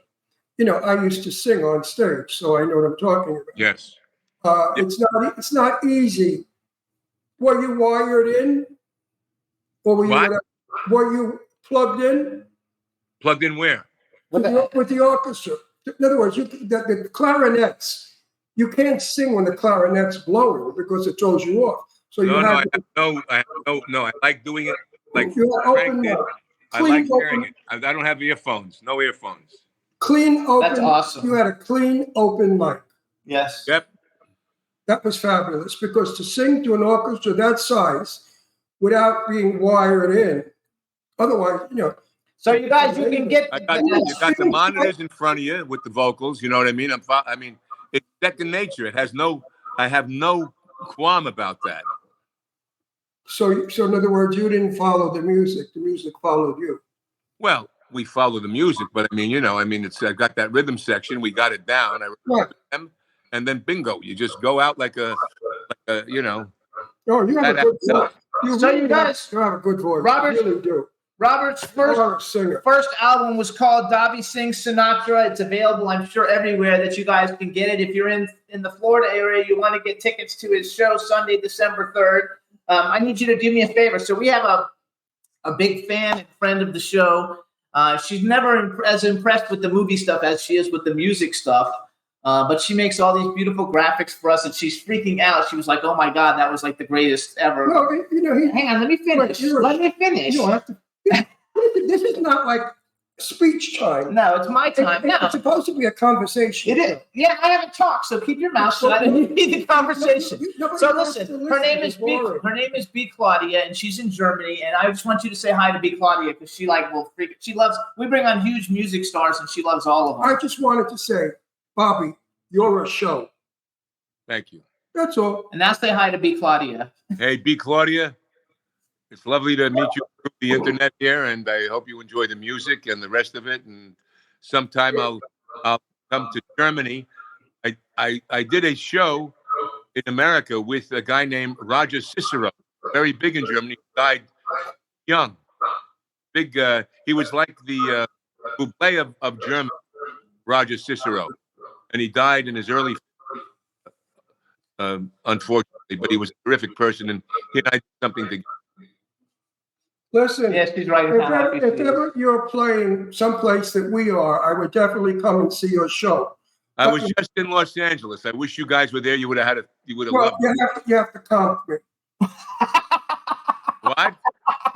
You know, I used to sing on stage, so I know what I'm talking about. Yes. It's not easy. Were you wired in? Or were you plugged in? Plugged in where? With the orchestra. In other words, the clarinets. You can't sing when the clarinet's blowing because it throws you off. So I like doing it like open did. I like hearing it. I don't have earphones. No earphones. Clean open. That's awesome. You had a clean open mic. Yes. Yep. That was fabulous because to sing to an orchestra that size without being wired in, otherwise, you know. So you guys, you can get. You got the monitors in front of you with the vocals. You know what I mean? I mean, it's second nature. I have no qualm about that. So in other words, you didn't follow the music. The music followed you. Well, we follow the music, but I mean, it's I got that rhythm section. We got it down. I remember them, and then bingo, you just go out like a. Oh, you have a good voice. You guys, you have a good voice. Robert, you really do. Robert's first album was called Davi Sings Sinatra. It's available, I'm sure, everywhere that you guys can get it. If you're in the Florida area, you want to get tickets to his show Sunday, December 3rd. I need you to do me a favor. So we have a big fan and friend of the show. She's never as impressed with the movie stuff as she is with the music stuff. But she makes all these beautiful graphics for us, and she's freaking out. She was like, "Oh my God, that was like the greatest ever." No, hang on, let me finish. Let me finish. You don't have to. This is not like speech time. No, it's my time. It's supposed to be a conversation. It is. Yeah, I haven't talked, so keep your mouth shut. I need the conversation. So listen, her name is B. Claudia, and she's in Germany. And I just want you to say hi to B. Claudia because she loves. We bring on huge music stars, and she loves all of them. I just wanted to say, Bobby, you're a show. Thank you. That's all. And now say hi to B. Claudia. Hey, B. Claudia. It's lovely to meet you through the internet here, and I hope you enjoy the music and the rest of it. And sometime I'll come to Germany. I did a show in America with a guy named Roger Cicero, very big in Germany. He died young. Big. He was like the Buble of Germany, Roger Cicero, and he died in his early. Unfortunately, but he was a terrific person, and he and I did something together. Listen, yes, she's right. If ever you're playing someplace that we are, I would definitely come and see your show. I was just in Los Angeles. I wish you guys were there. You would have loved it. You have to comp me. What?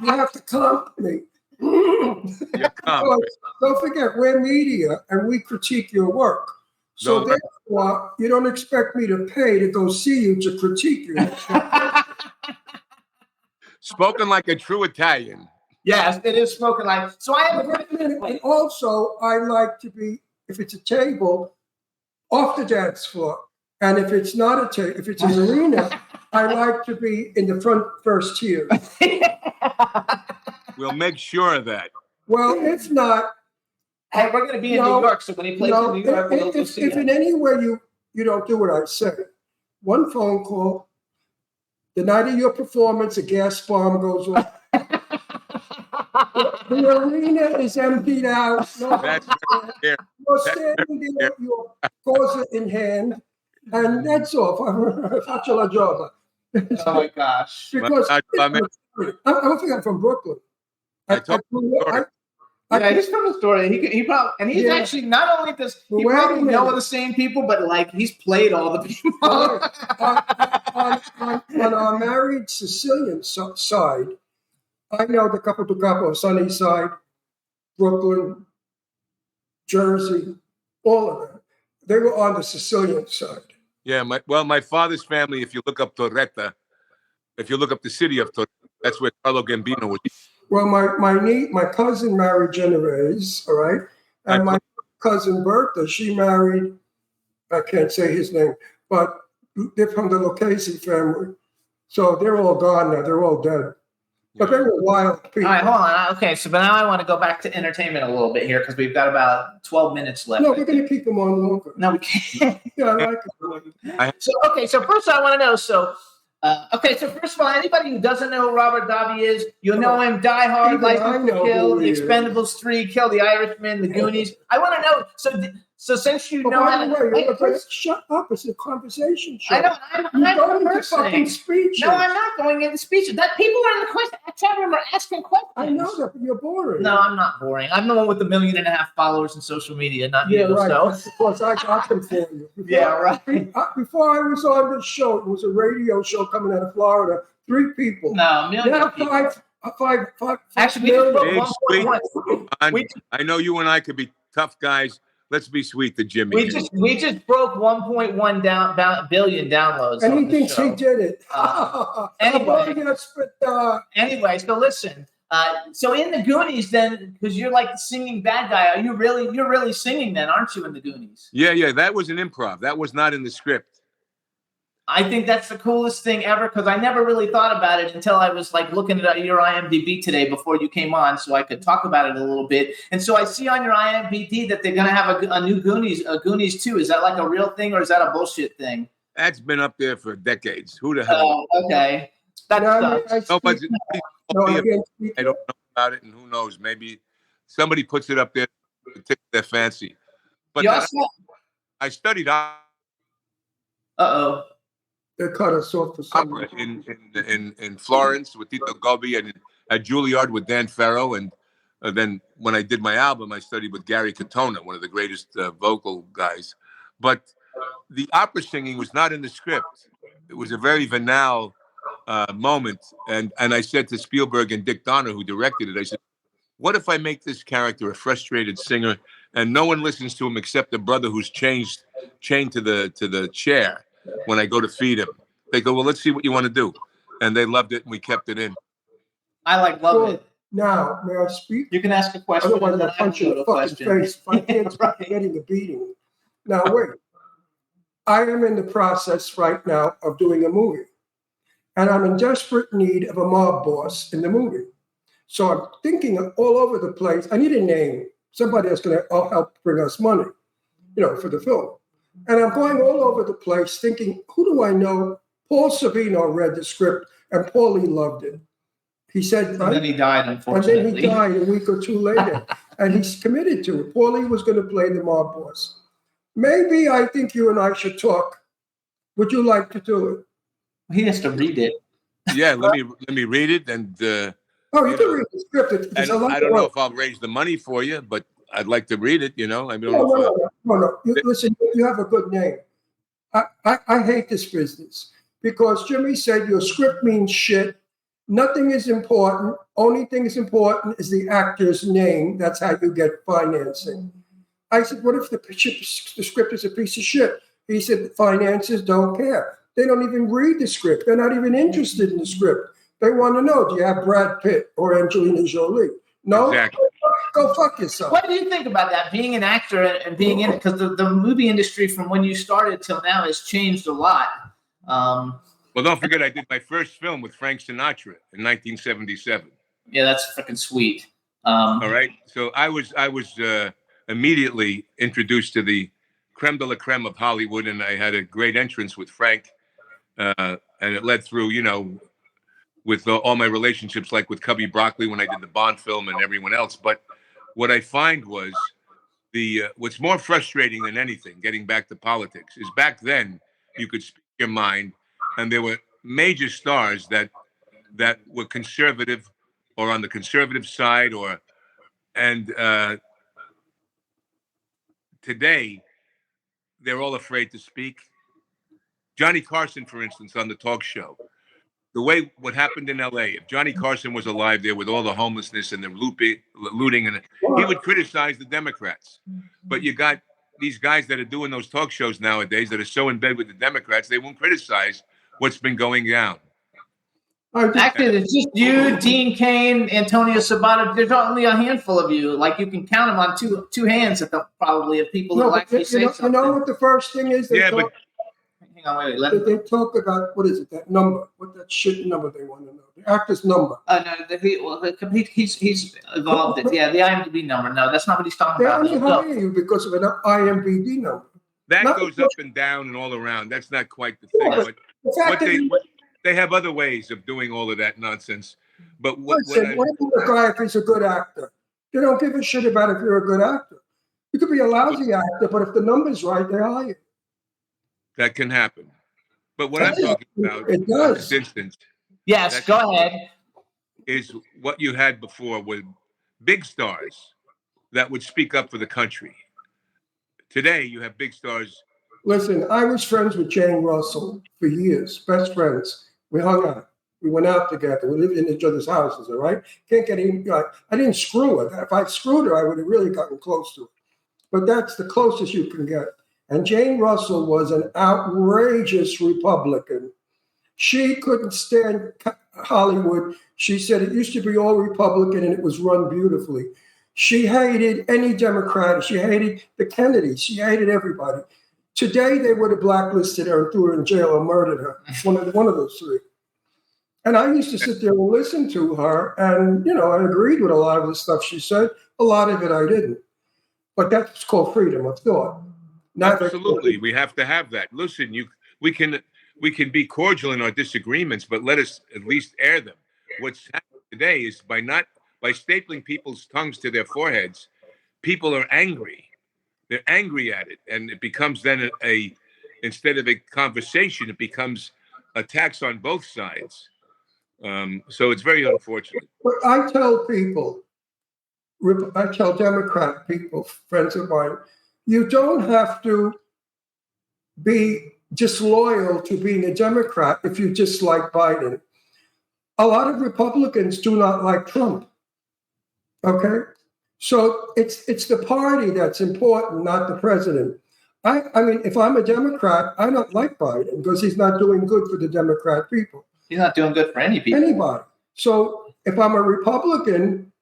You have to comp me. Don't forget, we're media and we critique your work. So therefore, you don't expect me to pay to go see you to critique you. Spoken like a true Italian. Yes, it is spoken like. So I have and also, I like to be, if it's a table, off the dance floor. And if it's not a table, if it's an arena, I like to be in the front first tier. We'll make sure of that. Well, if not. Hey, we're going to be in New York, so when he plays in New York, we'll see if in any way you don't do what I say, one phone call, the night of your performance, a gas bomb goes off. The arena is emptied out. You're standing there, your cause in hand, and that's all. Faccio la gioia. Oh my gosh! Because I'm from Brooklyn. He's from Astoria. He probably, and he's actually not only does he probably know the same people, but like he's played all the people. on our married Sicilian side, I know the couple, Sunnyside, Brooklyn, Jersey, all of them. They were on the Sicilian side. Yeah, my father's family. If you look up Torretta, if you look up the city of Torretta, that's where Carlo Gambino was. Well, my cousin married Genovese, all right? And my cousin Bertha, she married, I can't say his name, but they're from the Lucchese family. So they're all gone now. They're all dead. But they were wild people. All right, hold on. Okay, so but now I want to go back to entertainment a little bit here because we've got about 12 minutes left. No, we're going to keep them on longer. No, we can't. Yeah, I like it. So first I want to know. So first of all, anybody who doesn't know who Robert Davi is, you'll know him. Die Hard, Even Life I of know Kill, who The he is. Expendables 3, Kill the Irishman, The Goonies. I want to know. So since you But know by how the way, to, shut up. It's a conversation show. I know I'm You go into person. fucking speeches. No, I'm not going into speeches. That people are in the question. I can't remember asking questions. I know that, but you're boring. No, I'm not boring. I'm the one with 1.5 million followers in social media, not Yeah, you. right. So. That's because I got them for you. Yeah, right. Before I was on this show, it was a radio show coming out of Florida. 3 people. No, 1 million. Now five. Actually, we just broke Big 1.1. sweet. I know you and I could be tough guys. Let's be sweet to Jimmy. We just broke 1.1 billion downloads. And on he the thinks show. he did it. Anyway, so listen. So in the Goonies, then, because you're like the singing bad guy, you're really singing then, aren't you? In the Goonies? Yeah. That was an improv. That was not in the script. I think that's the coolest thing ever because I never really thought about it until I was like looking at your IMDb today before you came on, so I could talk about it a little bit. And so I see on your IMDb that they're gonna have a new Goonies 2. Is that like a real thing or is that a bullshit thing? That's been up there for decades. Who the hell? Oh, okay. That's Nobody. I I don't know about it, and who knows? Maybe somebody puts it up there to tickle their fancy. But I studied They cut us off for some opera in Florence with Tito Gobbi and at Juilliard with Dan Farrow. And then when I did my album, I studied with Gary Katona, one of the greatest vocal guys. But the opera singing was not in the script. It was a very banal moment. And I said to Spielberg and Dick Donner, who directed it, I said, what if I make this character a frustrated singer and no one listens to him except the brother who's chained to the chair when I go to feed him? They go, well, let's see what you want to do. And they loved it, and we kept it in. I love it. Now, may I speak? You can ask a question. I don't want to punch you in the fucking face if I can't stop getting a beating. Now, wait. I am in the process right now of doing a movie. And I'm in desperate need of a mob boss in the movie. So I'm thinking all over the place. I need a name. Somebody that's going to help bring us money, for the film. And I'm going all over the place thinking, who do I know? Paul Savino read the script, and Paulie loved it. He said, and then he died, unfortunately. And then he died a week or 2 later. And he's committed to it. Paulie was going to play the mob boss. Maybe I think you and I should talk. Would you like to do it? He has to read it. Yeah, let me read it. And you can read the script. I don't know if I'll raise the money for you, but I'd like to read it, I don't know. No. Listen, you have a good name. I hate this business because Jimmy said your script means shit. Nothing is important. Only thing is important is the actor's name. That's how you get financing. I said, what if the script is a piece of shit? He said, finances don't care. They don't even read the script. They're not even interested in the script. They want to know, do you have Brad Pitt or Angelina Jolie? No? Exactly. Go fuck yourself. What do you think about that, being an actor and being in it? Because the movie industry from when you started till now has changed a lot. Well, don't forget, I did my first film with Frank Sinatra in 1977. Yeah, that's freaking sweet. All right. So I was immediately introduced to the creme de la creme of Hollywood, and I had a great entrance with Frank. And it led through, with all my relationships, like with Cubby Broccoli when I did the Bond film and everyone else. But what I find was what's more frustrating than anything, getting back to politics, is back then you could speak your mind, and there were major stars that were conservative or on the conservative side, and today they're all afraid to speak. Johnny Carson, for instance, on the talk show. What happened in LA, if Johnny Carson was alive there with all the homelessness and the looting, and he would criticize the Democrats. But you got these guys that are doing those talk shows nowadays that are so in bed with the Democrats, they won't criticize what's been going down. Actually, it's just you, Dean Cain, Antonio Sabato. There's only a handful of you. Like, you can count them on two hands probably of people who actually say something. You know what the first thing is? Hang on, wait. They talk about, what is it, that number? What that shit number they want to know. actor's number. He's evolved it. Yeah, the IMDb number. No, that's not what he's talking They about. only hire you because of an IMDb number. That Not goes because- up and down and all around. That's not quite the thing. Yeah, But the fact what that they have other ways of doing all of that nonsense. But listen, what about a guy if he's a good actor? They don't give a shit about if you're a good actor. You could be a lousy actor, but if the number's right, they hire you. that can happen. But what I'm talking about It in does. this instance Yes, go ahead. is what you had before with big stars that would speak up for the country. Today, you have big stars. Listen, I was friends with Jane Russell for years, best friends. We hung out. We went out together. We lived in each other's houses, all right? Can't get even, I didn't screw her. If I'd screwed her, I would have really gotten close to her. But that's the closest you can get. And Jane Russell was an outrageous Republican. She couldn't stand Hollywood. She said it used to be all Republican and it was run beautifully. She hated any Democrat. She hated the Kennedys. She hated everybody. Today, they would have blacklisted her and threw her in jail or murdered her. One of those three. And I used to sit there and listen to her, and I agreed with a lot of the stuff she said. A lot of it I didn't. But that's called freedom of thought. Absolutely, we have to have that. Listen, we can be cordial in our disagreements, but let us at least air them. What's happening today is by stapling people's tongues to their foreheads, people are angry. They're angry at it, and it becomes then instead of a conversation, it becomes attacks on both sides. So it's very unfortunate. But I tell Democrat people, friends of mine, you don't have to be disloyal to being a Democrat if you dislike Biden. A lot of Republicans do not like Trump. Okay? So it's the party that's important, not the president. I mean, if I'm a Democrat, I don't like Biden because he's not doing good for the Democrat people. He's not doing good for any people. Anybody. So if I'm a Republican,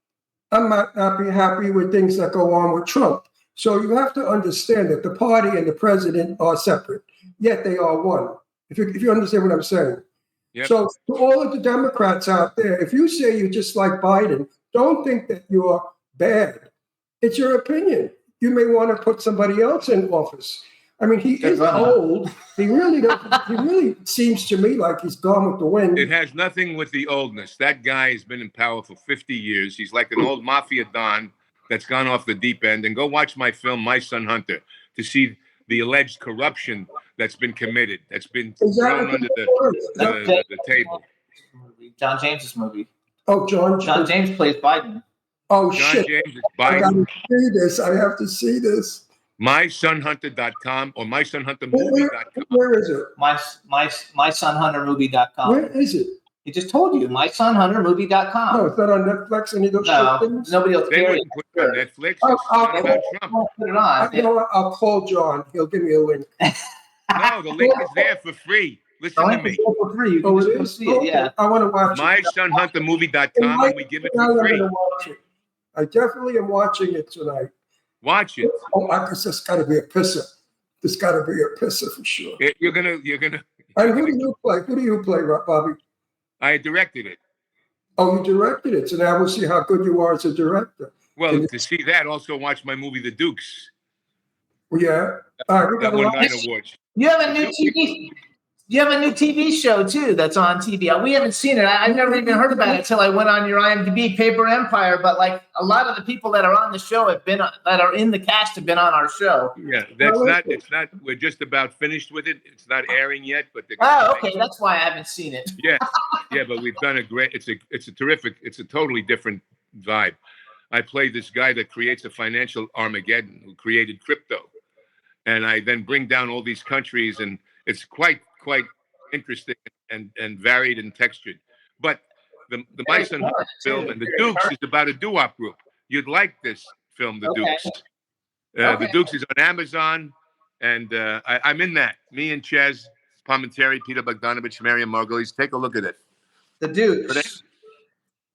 I might not be happy with things that go on with Trump. So you have to understand that the party and the president are separate, yet they are one. If you understand what I'm saying. Yep. So to all of the Democrats out there, if you say you just like Biden, don't think that you're bad. It's your opinion. You may want to put somebody else in office. I mean, he is old. He really seems to me like he's gone with the wind. It has nothing with the oldness. That guy has been in power for 50 years. He's like an old mafia don that's gone off the deep end. And go watch my film, My Son Hunter, to see the alleged corruption that's been committed, that's been thrown under the table. John James's movie. Oh, John James plays Biden. Oh, John shit. James is I got Biden. to see this. I have to see this. MySonHunter.com or MySonHunterMovie.com. Where is it? MySonHunterMovie.com. Where is it? He just told you, MySonHunterMovie.com. No, it's not on Netflix, any of those No, things? nobody else They cares. wouldn't put it on Netflix. Oh, It's not about Trump. Put it on. You know what? I'll call John. He'll give me a link. No, the link is there for free. Listen to me. For free. You can Oh, just it go is? see it. Yeah. I want to watch it. MySonHunterMovie.com, and we give it Now for I'm free. gonna watch it. I definitely am watching it tonight. Watch it. Oh, because there's got to be a pisser. There's got to be a pisser for sure. You're gonna. And who do you play? Who do you play, Bobby? I directed it. Oh, you directed it. So now we'll see how good you are as a director. Well, to see that, also watch my movie, The Dukes. Yeah. All right, we That got a won lot. 9 awards. You have a new TV. You have a new TV show too that's on TV. We haven't seen it. I've never even heard about it until I went on your IMDb, Paper Empire. But like a lot of the people that are on the show that are in the cast have been on our show. Yeah, it's not. We're just about finished with it. It's not airing yet, but they're Oh, okay. That's why I haven't seen it. Yeah, but we've done a great. It's a terrific. It's a totally different vibe. I play this guy that creates a financial Armageddon, who created crypto, and I then bring down all these countries, and it's quite interesting and varied and textured. But the My Son Hunter film and The Dukes is about a doo-wop group. You'd like this film, The Dukes. The Dukes is on Amazon, and I'm in that. Me and Ches Palminteri, Peter Bogdanovich, Mariam Margulies. Take a look at it. The Dukes.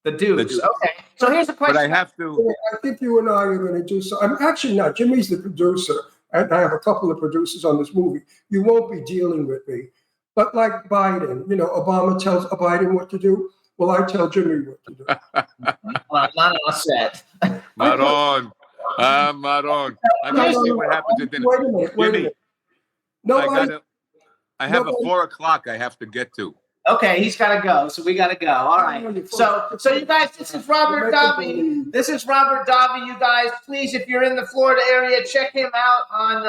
The Dukes. Okay. So here's a question. But I have to. I think you and I are going to do so. I'm actually not. Jimmy's the producer, and I have a couple of producers on this movie. You won't be dealing with me. But like Biden, Obama tells Biden what to do. Well, I tell Jimmy what to do. Not on set. Not on. I'm not on. I got to see what happens at dinner. Wait a minute. Jimmy, Nobody, I have a nobody- 4 o'clock I have to get to. Okay, he's got to go, so we got to go. All right. So you guys, this is Robert Davi. This is Robert Davi. You guys, please, if you're in the Florida area, check him out on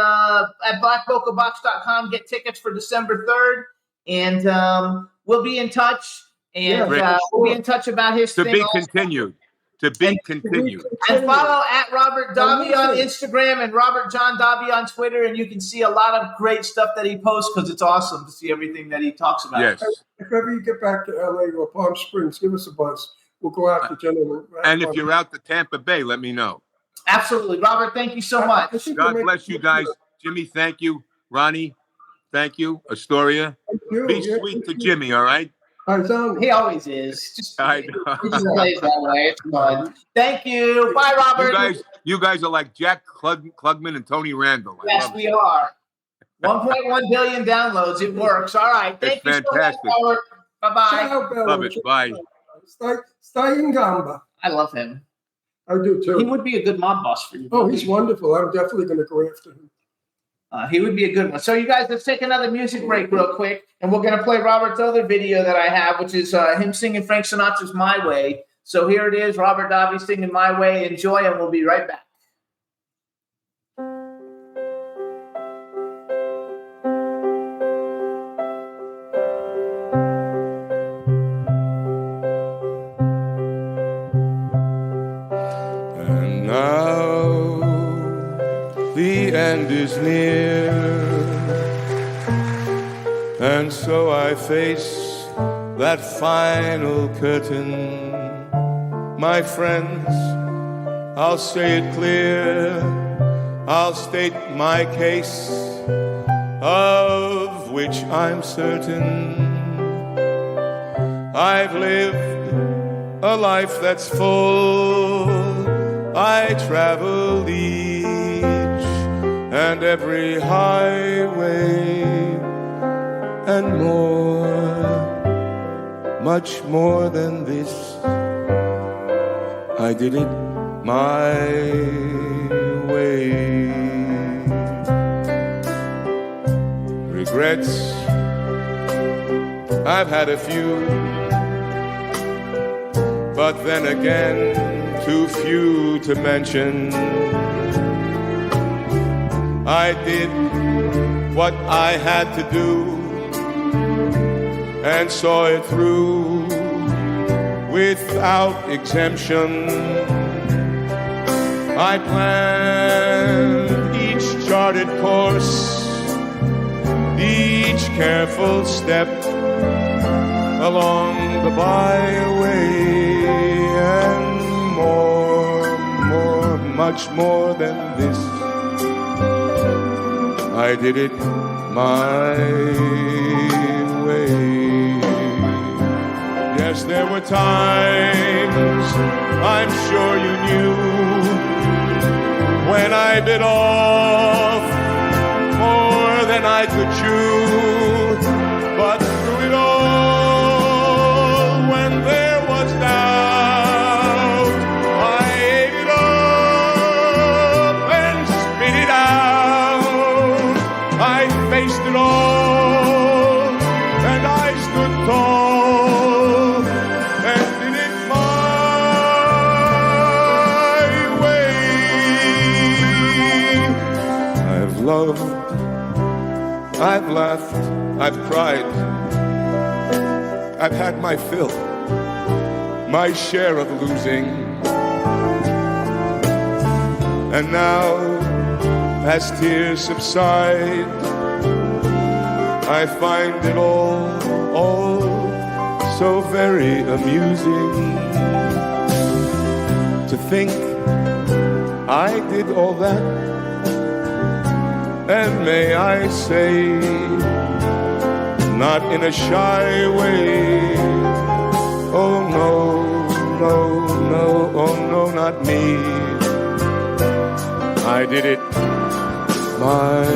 at blackbocabox.com. Get tickets for December 3rd, and we'll be in touch. And we'll be in touch about his To thing be also. continued. To be continued. And follow at Robert Davi on Instagram and Robert John Davi on Twitter, and you can see a lot of great stuff that he posts because it's awesome to see everything that he talks about. Yes. If ever you get back to LA or Palm Springs, give us a buzz. We'll go out to dinner. And if you're out to Tampa Bay, let me know. Absolutely. Robert, thank you so much. God bless you guys. Jimmy, thank you. Ronnie, thank you. Astoria. Be sweet to Jimmy, all right? He always is. I know. He just plays that way. It's fun. Thank you. Bye, Robert. You guys are like Jack Klugman and Tony Randall. Yes, we are. 1.1 billion downloads. It works. All right. Thank you fantastic. so much, Robert. Bye-bye. Love it. Bye. Stai in gamba. I love him. I do too. He would be a good mob boss for you. Oh, he's wonderful. I'm definitely going to go after him. He would be a good one. So you guys, let's take another music break real quick, and we're going to play Robert's other video that I have, which is him singing Frank Sinatra's My Way. So here it is, Robert Davi singing My Way. Enjoy, and we'll be right back. And now the end is near, and so I face that final curtain. My friends, I'll say it clear, I'll state my case, of which I'm certain. I've lived a life that's full, I traveled each and every highway and more, much more than this. I did it my way. Regrets, I've had a few, but then again, too few to mention. I did what I had to do and saw it through without exemption. I planned each charted course, each careful step along the byway, and much more than this. I did it my way. Yes, there were times, I'm sure you knew, when I bit off more than I could chew. But through it all, when there was doubt, I ate it up and spit it out. I faced it all, and I stood tall, and did it my way. I've loved, I've laughed, I've cried, I've had my fill, my share of losing. And now, as tears subside, I find it all so very amusing to think I did all that. And may I say, not in a shy way, oh no, no, no, oh no, not me. I did it my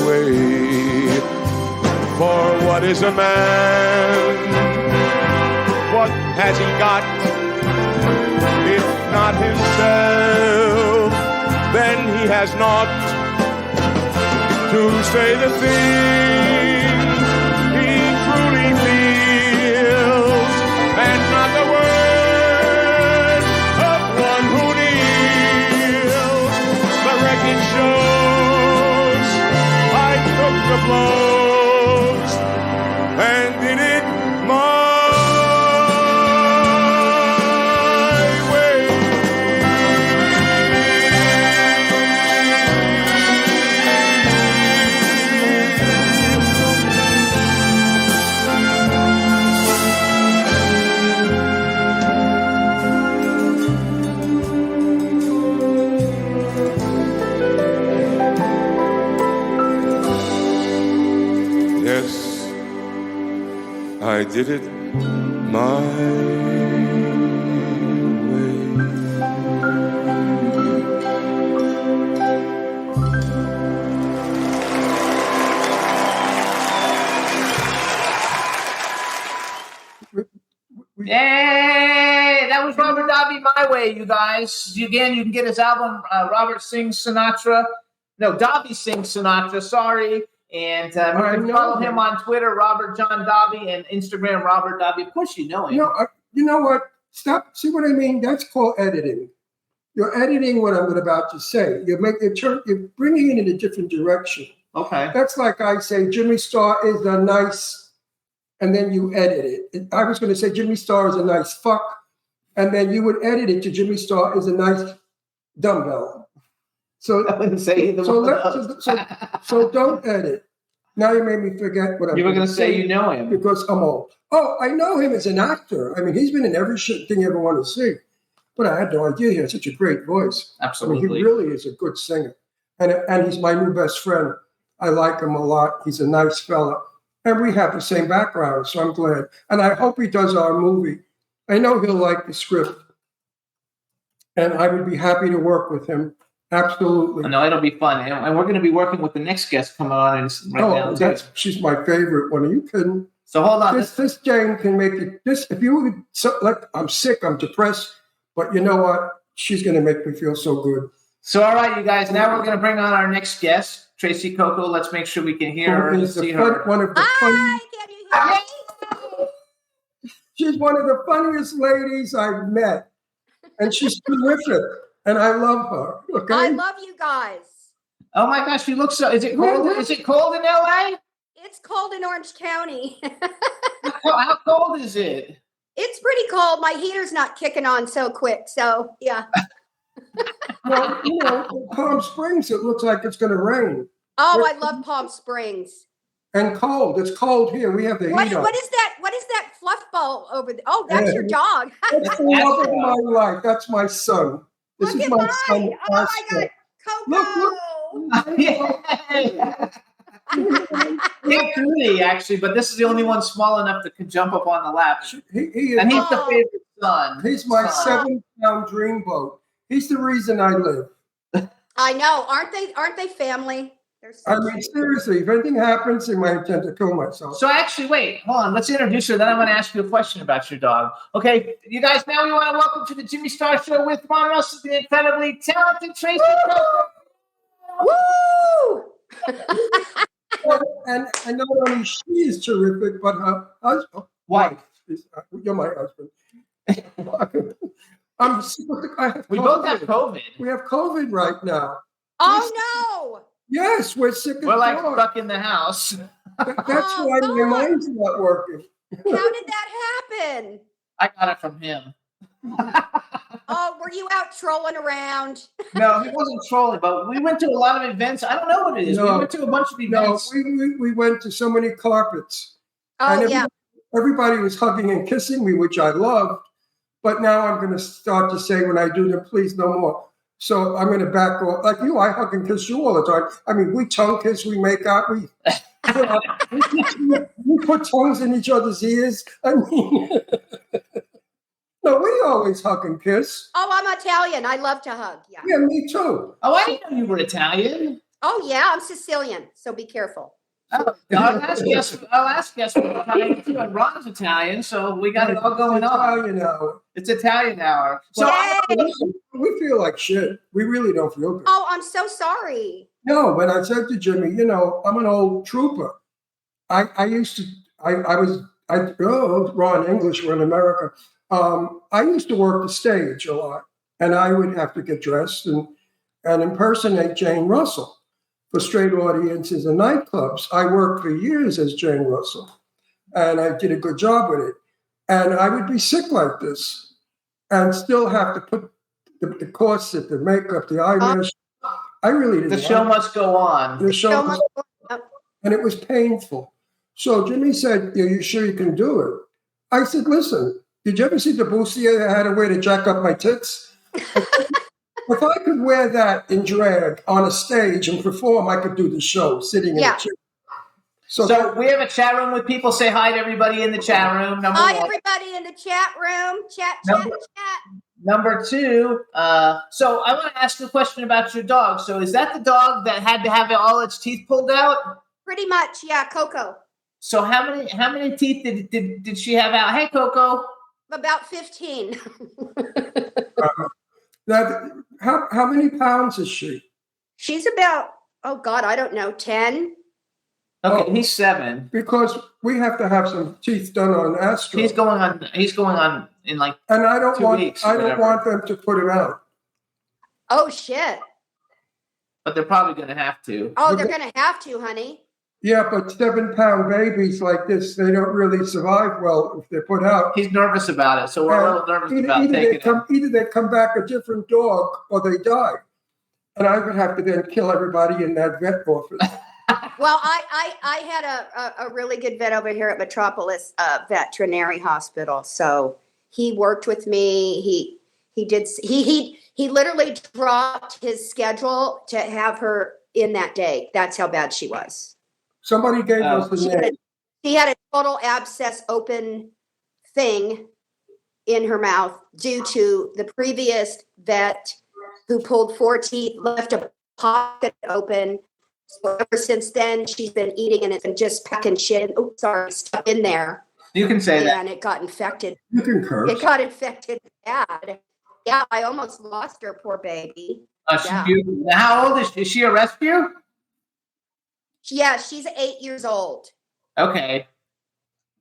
way. For what is a man? what has he got? If not himself, then he has not to say the things he truly feels, and not the words of one who kneels. The record shows I took the blows and did it my way. Yes, I did it my way. Yay! That was Robert Davi, My Way, you guys. Again, you can get his album, Robert Sings Sinatra. No, Davi Sings Sinatra, sorry. And you can follow him on Twitter, Robert John Davi, and Instagram, Robert Davi. Of course you know him. You know what? Stop. See what I mean? That's called editing. You're editing what I'm about to say. You're bringing it in a different direction. Okay. That's like I say, Jimmy Starr is a nice, and then you edit it. I was going to say Jimmy Starr is a nice fuck, and then you would edit it to Jimmy Starr is a nice dumbbell. So I wouldn't say either one of those. So don't edit. Now you made me forget what I was You were going to say you know him. Because I'm old. Oh, I know him as an actor. I mean, he's been in every shit thing you ever want to see. But I had no idea he had such a great voice. Absolutely. I mean, he really is a good singer. And he's my new best friend. I like him a lot. He's a nice fella. And we have the same background, so I'm glad. And I hope he does our movie. I know he'll like the script. And I would be happy to work with him. Absolutely. No, it'll be fun. And we're going to be working with the next guest coming on now. She's my favorite one. Are you kidding? So hold on. This Jane can make it. If you would, I'm sick, I'm depressed, but you know what? She's going to make me feel so good. So, all right, you guys, now we're going to bring on our next guest, Tracee Cocco. Let's make sure we can hear her and see her. Hi, can you hear me? She's one of the funniest ladies I've met, and she's terrific, and I love her. Okay? I love you guys. Oh my gosh, you look so. Is it cold? Is it cold in LA? It's cold in Orange County. How cold is it? It's pretty cold. My heater's not kicking on so quick. So, yeah. Well, you know, Palm Springs, it looks like it's going to rain. Oh, I love Palm Springs. And cold. It's cold here. We have the heat on. What is that? What is that fluff ball over there? Oh, that's your dog. That's the love of my life. That's my son. This Look is at my mine. son. Oh my God, Coco. They're pretty, actually, but this is the only one small enough that can jump up on the lap. And he's the favorite son. He's my 7-pound dreamboat. He's the reason I live. I know. Aren't they family? I mean, seriously, if anything happens, I might intend to kill myself. So actually, wait, hold on. Let's introduce her. Then I'm going to ask you a question about your dog. Okay, you guys, now we want to welcome to the Jimmy Star Show with Ron Russell, the incredibly talented Tracee Cocco. Woo! and not only she is terrific, but her husband, wife. You're my husband. We both have COVID. We have COVID right now. Oh no! Yes, we're sick. We're like stuck in the house. That's why my mind's not working. How did that happen? I got it from him. Oh, were you out trolling around? No, he wasn't trolling, but we went to a lot of events. I don't know what it is. We went to a bunch of events. No, we went to so many carpets. Oh, and everybody was hugging and kissing me, which I loved. But now I'm going to start to say when I do them, please, no more. So I'm going to back off. Like you, I hug and kiss you all the time. I mean, we tongue kiss, we make out, we put tongues in each other's ears. I mean, no, we always hug and kiss. Oh, I'm Italian. I love to hug. Yeah. Yeah, me too. Oh, I didn't know you were Italian. Oh, yeah. I'm Sicilian. So be careful. Oh, our last guest was Italian too, and Ron's Italian, so we got it all going on. Italian hour. It's Italian hour. So We feel like shit. We really don't feel good. Oh, I'm so sorry. No, but I said to Jimmy, I'm an old trooper. Ron English, we're in America. I used to work the stage a lot, and I would have to get dressed and impersonate Jane Russell for straight audiences and nightclubs. I worked for years as Jane Russell, and I did a good job with it. And I would be sick like this and still have to put the corset, the makeup, the eyelash. I really didn't. The show must go on. The show must go on. And it was painful. So Jimmy said, "Are you sure you can do it?" I said, "Listen, did you ever see the bustier I had to wear to jack up my tits? If I could wear that in drag on a stage and perform, I could do the show sitting in a chair." So we have a chat room with people. Say hi to everybody in the chat room. Hi, everybody in the chat room. Chat. Number two, so I want to ask you a question about your dog. So is that the dog that had to have all its teeth pulled out? Pretty much, yeah, Coco. So how many teeth did she have out? Hey, Coco. About 15. How many pounds is she? She's about, oh God, I don't know, 10. Okay, he's 7. Because we have to have some teeth done on Astro. He's going on in like and I don't 2 want weeks. I don't want them to put him out. Oh shit. But they're probably going to have to. Oh, they're going to have to, honey. Yeah, but 7-pound babies like this, they don't really survive well if they're put out. He's nervous about it, so we're a little nervous about taking it. Either they come back a different dog or they die. And I would have to then kill everybody in that vet office. Well, I had a really good vet over here at Metropolis Veterinary Hospital. So he worked with me. He literally dropped his schedule to have her in that day. That's how bad she was. Somebody gave us the name. She had a total abscess open thing in her mouth due to the previous vet who pulled 4 teeth, left a pocket open. So ever since then, she's been eating and it's been just packing shit. Stuck in there. You can say that. And it got infected. You can curse. It got infected bad. Yeah, I almost lost her, poor baby. How old is she? Is she a rescue? Yeah, she's 8 years old. Okay.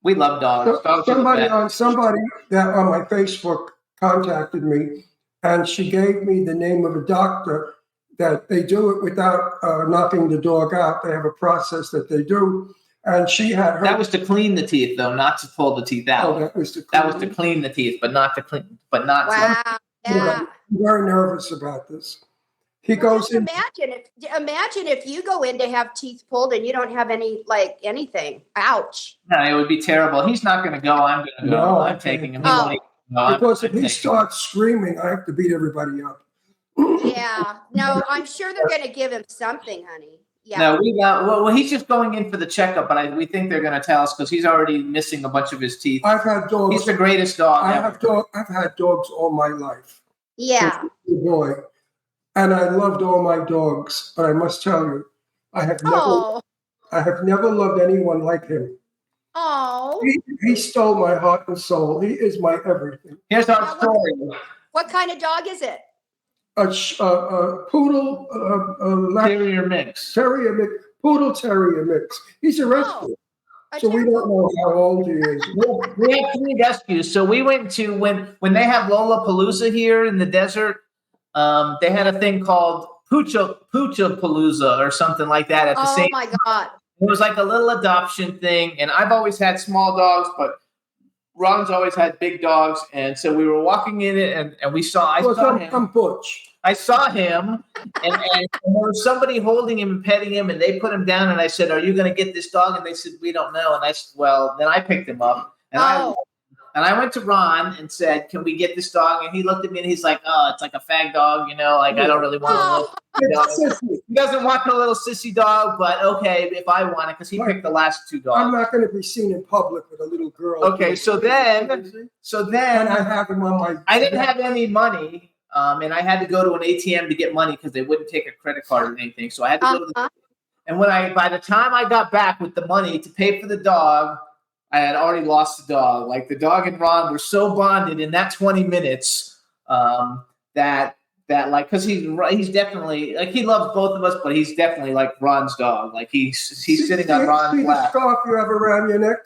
We love dogs. Somebody that on my Facebook contacted me, and she gave me the name of a doctor that they do it without knocking the dog out. They have a process that they do. And she had her. That was to clean the teeth, though, not to pull the teeth out. Oh, that was to clean the teeth, but not to clean. Wow. Yeah. I'm very nervous about this. He goes in. Imagine if you go in to have teeth pulled and you don't have anything. Ouch. No, it would be terrible. He's not going to go. I'm going to go. No, I'm taking him. Because if he starts screaming, I have to beat everybody up. Yeah. No, I'm sure they're going to give him something, honey. Yeah. No, well, he's just going in for the checkup, but we think they're going to tell us because he's already missing a bunch of his teeth. I've had dogs. He's the greatest dog ever. I've had dogs all my life. Yeah. Boy. And I loved all my dogs, but I must tell you, I have never loved anyone like him. Oh. He stole my heart and soul. He is my everything. Here's our story. What kind of dog is it? A poodle terrier mix. Poodle terrier mix. He's a rescue. So we don't know how old he is. We have 3 rescues. So we went to when they have Lollapalooza here in the desert. They had a thing called Poochapalooza or something like that at the same. Oh my God! It was like a little adoption thing, and I've always had small dogs, but Ron's always had big dogs, and so we were walking in it, and we saw. I saw him. I'm Butch. I saw him, and there was somebody holding him and petting him, and they put him down, and I said, "Are you going to get this dog?" And they said, "We don't know." And I said, "Well," then I picked him up, and I went to Ron and said, "Can we get this dog?" And he looked at me and he's like, "Oh, it's like a fag dog, I don't really want a little." He doesn't want a little sissy dog, but okay, if I want it, because he picked the last 2 dogs. I'm not going to be seen in public with a little girl. Okay, so then I have him on my. I didn't have any money, and I had to go to an ATM to get money because they wouldn't take a credit card or anything. So I had to go to And by the time I got back with the money to pay for the dog, I had already lost the dog. Like the dog and Ron were so bonded in that 20 minutes that like, because he's definitely like, he loves both of us, but he's definitely like Ron's dog. Like he's sitting on Ron's the lap. scarf you have around your neck?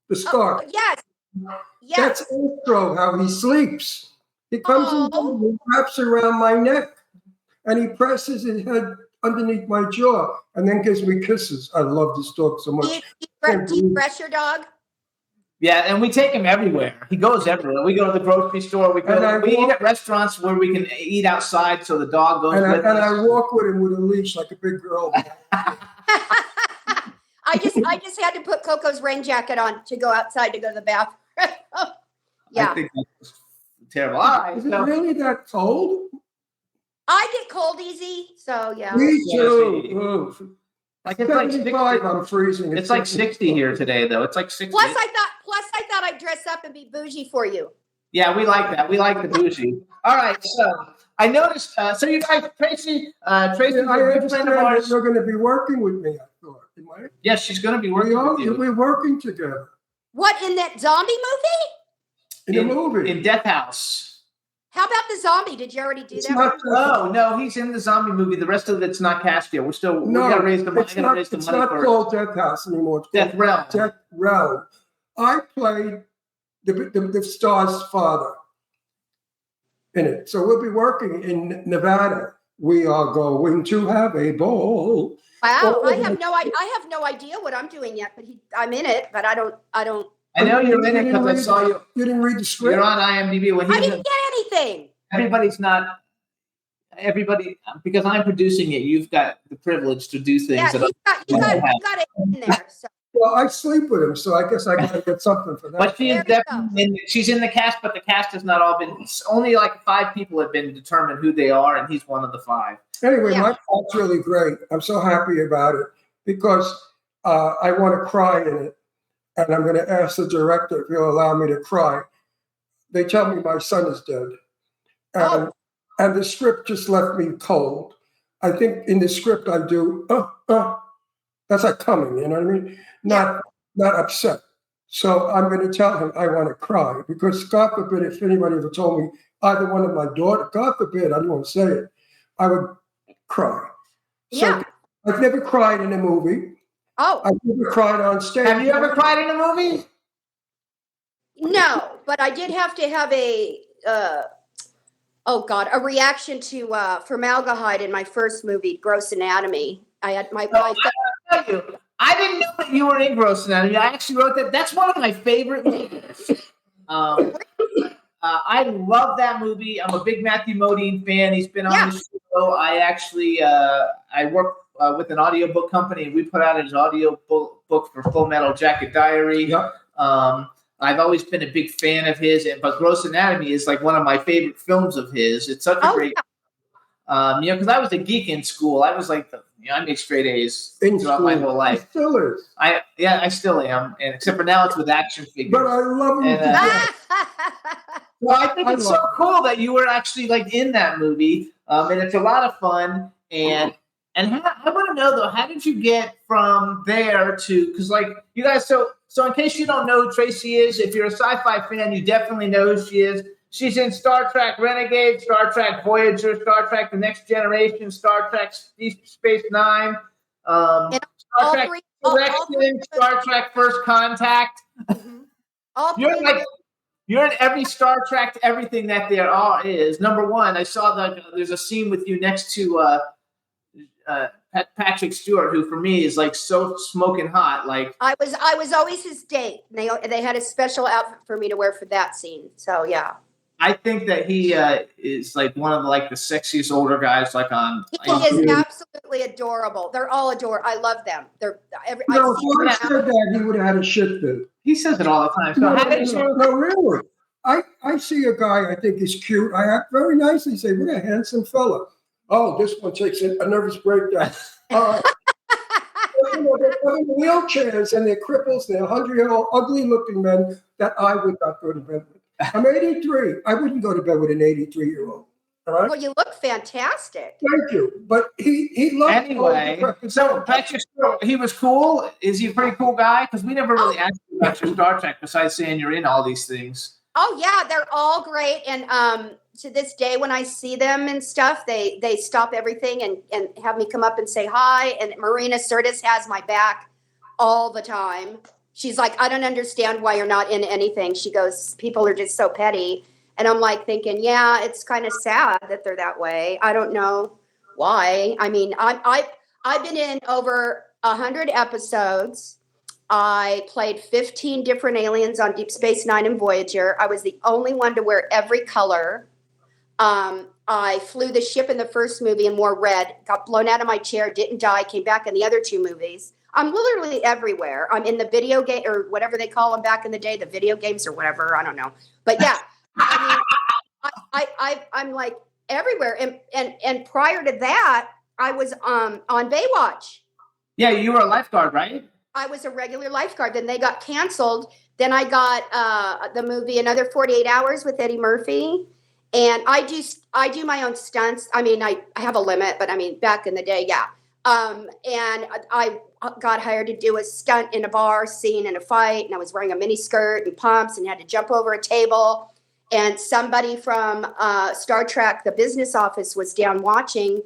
The scarf. Yes. That's Astro, how he sleeps. He comes in and wraps around my neck, and he presses his head underneath my jaw, and then gives me kisses. I love this dog so much. Do you brush your dog? Yeah, and we take him everywhere. He goes everywhere. We go to the grocery store. We eat at restaurants where we can eat outside, so the dog goes with us. And I walk with him with a leash like a big girl. I just had to put Coco's rain jacket on to go outside to go to the bathroom. Yeah. I think that's terrible. All right. Is it really that cold? I get cold easy, so yeah. Me too. Like it's like 65, 60. I'm freezing. It's like 60 here today, though. It's like 60. Plus, I thought I'd dress up and be bougie for you. Yeah, we like that. We like the bougie. All right, so I noticed. So you guys, Tracee, I a good friend of ours. You're going to be working with me, I thought. Yes, she's going to be working with you. We're working together. What, in that zombie movie? In the movie. In Death House. How about the zombie? Did you already do that? No, he's in the zombie movie. The rest of it's not cast yet. We got to raise the money. It's not called Death House anymore. It's Death Realm. Death Realm. I played the star's father in it. So we'll be working in Nevada. We are going to have a ball. Wow, I have no idea what I'm doing yet, but I'm in it, but I don't. I know you're in it because I saw you. You didn't read the script. You're on IMDb. I didn't get anything. Everybody, because I'm producing it, you've got the privilege to do things. Yeah, you got it in there. So. Well, I sleep with him, so I guess I got to get something for that. But she is definitely she's in the cast, but the cast has not all been. Only like 5 people have been determined who they are, and he's one of the 5. Anyway, my part's really great. I'm so happy about it because I want to cry in it. And I'm going to ask the director if he'll allow me to cry. They tell me my son is dead. And the script just left me cold. I think in the script I do, that's like coming, you know what I mean? Not upset. So I'm going to tell him I want to cry because God forbid if anybody ever told me either one of my daughter, God forbid, I don't want to say it, I would cry. Yeah. So I've never cried in a movie. Oh. I've never cried on stage. Have you ever cried in a movie? No, but I did have to have a reaction to formaldehyde in my first movie, Gross Anatomy. I had I didn't know that you were in Gross Anatomy. I actually wrote that. That's one of my favorite movies. I love that movie. I'm a big Matthew Modine fan. He's been on the show. I actually I work with an audiobook company, and we put out his audio book for Full Metal Jacket Diary. Yep. I've always been a big fan of his, but Gross Anatomy is like one of my favorite films of his. It's such a great, because I was a geek in school. I was like, I made straight A's throughout my whole life. Still is. I still am, and except for now it's with action figures. But I love you. Well, I think it's so cool that you were actually like in that movie, and it's a lot of fun. And I want to know, though, how did you get from there to, because, like, you guys, so in case you don't know who Tracee is, if you're a sci-fi fan, you definitely know who she is. She's in Star Trek Renegade, Star Trek Voyager, Star Trek The Next Generation, Star Trek Deep Space Nine, Star Trek Direction, Star Trek First Contact. You're in every Star Trek, everything that there is. Number one, I saw there's a scene with you next to Patrick Stewart, who for me is like so smoking hot. Like I was always his date. They had a special outfit for me to wear for that scene. So yeah, I think that he is like one of the sexiest older guys. Like on, he is absolutely adorable. They're all adorable. I love them. They're if I said that, he would have had a shit fit. He says it all the time. So no, really. I see a guy I think is cute. I act very nicely. Say, what a handsome fella. Oh, this one takes a nervous breakdown. They're in wheelchairs and they're cripples. They're 100-year-old, ugly-looking men that I would not go to bed with. I'm 83. I wouldn't go to bed with an 83-year-old. All right. Well, you look fantastic. Thank you. But he loved Anyway, so that's your story. He was cool. Is he a pretty cool guy? Because we never really asked you about your Star Trek besides saying you're in all these things. Oh yeah, they're all great. And to this day, when I see them and stuff, they stop everything and have me come up and say hi. And Marina Sirtis has my back all the time. She's like, I don't understand why you're not in anything. She goes, people are just so petty. And I'm like thinking, yeah, it's kind of sad that they're that way. I don't know why. I mean, I've been in over 100 episodes. I played 15 different aliens on Deep Space Nine and Voyager. I was the only one to wear every color. I flew the ship in the first movie and wore red, got blown out of my chair, didn't die, came back in the other two movies. I'm literally everywhere. I'm in the video game or whatever they call them back in the day, the video games or whatever. I don't know. But yeah, I mean, I'm like everywhere. And prior to that, I was on Baywatch. Yeah, you were a lifeguard, right? I was a regular lifeguard. Then they got canceled. Then I got the movie Another 48 Hours with Eddie Murphy. And I do my own stunts. I mean, I have a limit, but I mean, back in the day, yeah. And I got hired to do a stunt in a bar scene in a fight. And I was wearing a mini skirt and pumps and had to jump over a table. And somebody from Star Trek, the business office, was down watching,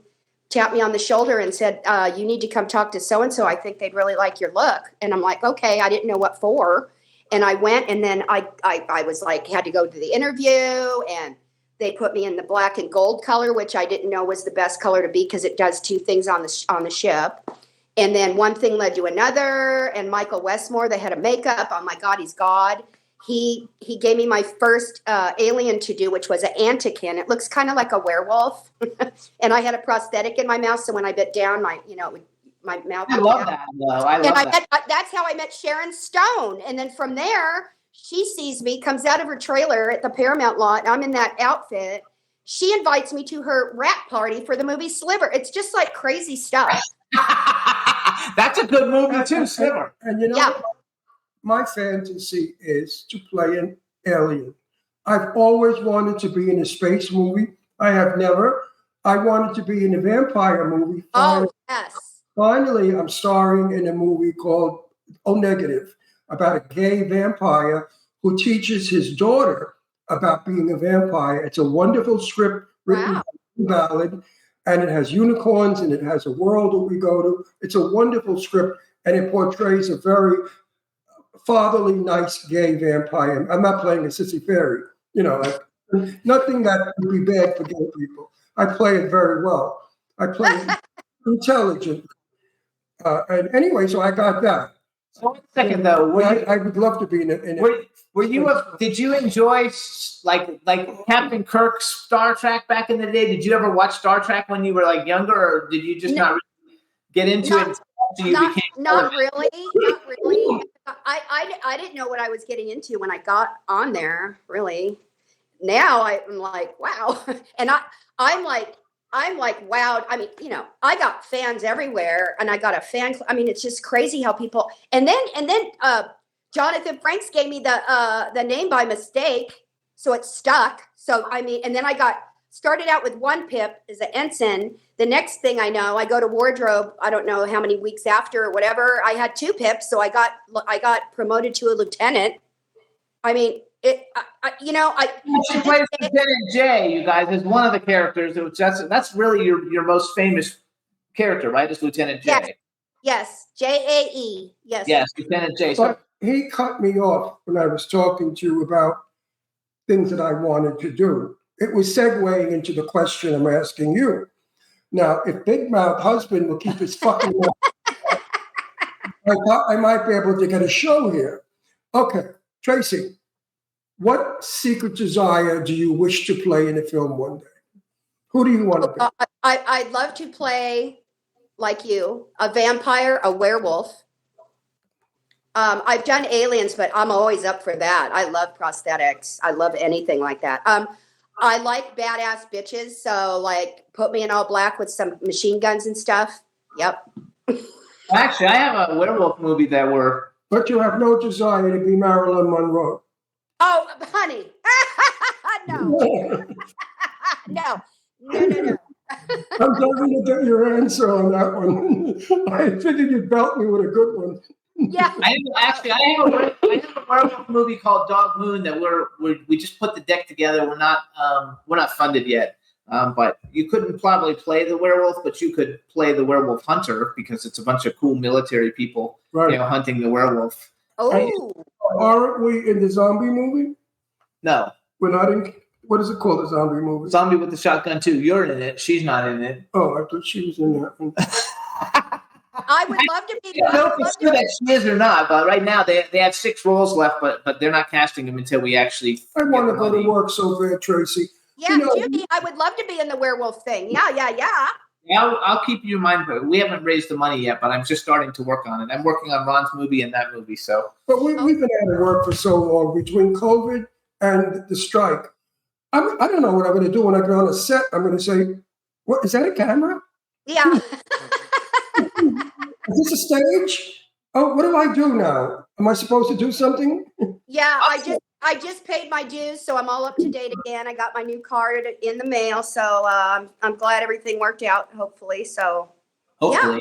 tapped me on the shoulder and said, you need to come talk to so-and-so. I think they'd really like your look. And I'm like, okay, I didn't know what for. And I went, and then I was like, had to go to the interview, and they put me in the black and gold color, which I didn't know was the best color to be because it does two things on the ship. And then one thing led to another. And Michael Westmore, the head of makeup, oh my God, he's God. He gave me my first alien to do, which was an Antikin. It looks kind of like a werewolf. And I had a prosthetic in my mouth, so when I bit down, my mouth. I love that, though. I love that. That's how I met Sharon Stone. And then from there, she sees me, comes out of her trailer at the Paramount lot, and I'm in that outfit. She invites me to her rap party for the movie Sliver. It's just like crazy stuff. That's a good movie too, Sliver. And you know, Yeah. my fantasy is to play an alien. I've always wanted to be in a space movie. I have never. I wanted to be in a vampire movie. Oh, yes. Finally, I'm starring in a movie called O Negative, about a gay vampire who teaches his daughter about being a vampire. It's a wonderful script written by Ballad, and it has unicorns, and it has a world that we go to. It's a wonderful script, and it portrays a very fatherly, nice gay vampire. I'm not playing a sissy fairy, like nothing that would be bad for gay people. I play it very well. I play it intelligent. And anyway, so I got that. So 1 second though, I would love to be in it. Did you enjoy like Captain Kirk's Star Trek back in the day? Did you ever watch Star Trek when you were like younger, or did you just not really get into it until you became? Not really. I didn't know what I was getting into when I got on there. Really, now I'm like, wow, and I'm like, wow. I mean, I got fans everywhere, and I got a fan. I mean, it's just crazy how people. And then Jonathan Franks gave me the name by mistake, so it stuck. So I mean, and then I started out with one pip as an ensign. The next thing I know, I go to wardrobe. I don't know how many weeks after or whatever. I had 2 pips, so I got promoted to a lieutenant. I mean. She plays Lieutenant J, you guys, is one of the characters. That's really your most famous character, right? Is Lieutenant J. Yes. JAE. Yes. Yes, Lieutenant J. But he cut me off when I was talking to you about things that I wanted to do. It was segueing into the question I'm asking you. Now, if Big Mouth Husband will keep his fucking mouth, I thought I might be able to get a show here. Okay, Tracee. What secret desire do you wish to play in a film one day? Who do you want to be? I'd love to play, like you, a vampire, a werewolf. I've done aliens, but I'm always up for that. I love prosthetics. I love anything like that. I like badass bitches, so like put me in all black with some machine guns and stuff. Yep. Actually, I have a werewolf movie that we're... But you have no desire to be Marilyn Monroe. Oh, honey. No. No. I'm dying to get your answer on that one. I figured you'd belt me with a good one. Yeah. I have a werewolf movie called Dog Moon that we just put the deck together. We're not funded yet, but you couldn't probably play the werewolf, but you could play the werewolf hunter because it's a bunch of cool military people, Right. hunting the werewolf. Oh. Aren't we in the zombie movie? No, We're not in. What is it called? The zombie movie? Zombie with the Shotgun too. You're in it. She's not in it. Oh, I thought she was in that one. I would love to be. I don't know if it's true that she is or not, but right now they have 6 roles left, but they're not casting them until we actually. I want to get go the to work so bad, Tracee. Yeah, You know, Jimmy, I would love to be in the werewolf thing. Yeah. Yeah, I'll keep you in mind, but we haven't raised the money yet. But I'm just starting to work on it. I'm working on Ron's movie and that movie. So, But we've been out of work for so long between COVID and the strike. I don't know what I'm going to do when I get on a set. I'm going to say, "What is that? A camera? Yeah. Is this a stage? Oh, what do I do now? Am I supposed to do something?" Yeah, I just paid my dues, so I'm all up to date again. I got my new card in the mail, so I'm glad everything worked out. Hopefully, so hopefully. Yeah.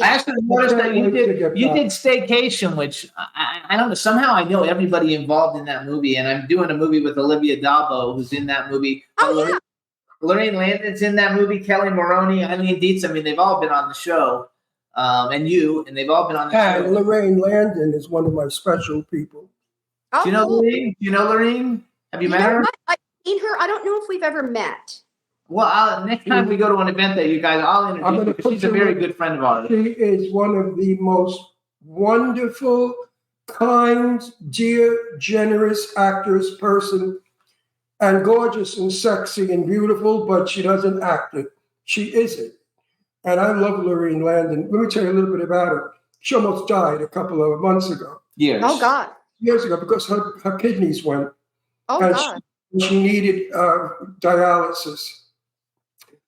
I actually noticed that you did Staycation, which I don't know. Somehow I know everybody involved in that movie, and I'm doing a movie with Olivia Dabo, who's in that movie. Oh, yeah. Lorraine Landon's in that movie. Kelly Maroney, Eileen Dietz. I mean, they've all been on the show, and they've all been on the And show. Lorraine Landon is one of my special people. Oh, Do you know cool. Lorraine? Do you know Lorraine? Have you met know her? what? I've seen her. I don't know if we've ever met. Well, next time we go to an event that you guys, I'll I'm introduce gonna you. 'Cause put she's a you very in- good friend of ours. She is one of the most wonderful, kind, dear, generous actors, person, and gorgeous and sexy and beautiful, but she doesn't act it. She is it. And I love Lorraine Landon. Let me tell you a little bit about her. She almost died a couple of months ago, Years. Oh God. years ago, because her kidneys went. Oh And God. She needed dialysis.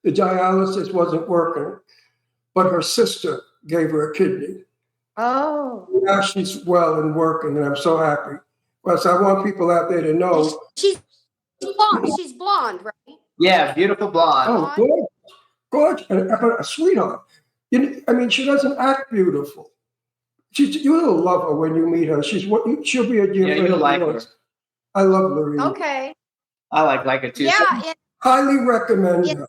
The dialysis wasn't working, but her sister gave her a kidney. Oh. Now she's well and working, and I'm so happy. But I want people out there to know. She's blonde. She's blonde, right? Yeah, beautiful blonde. Oh, good, gorgeous, and a sweetheart. I mean, she doesn't act beautiful. You'll love her when you meet her. She'll be a dear Yeah, friend you'll of like her. yours. I love Lorraine. Okay. I like it too. Yeah. Highly recommend Yeah. her.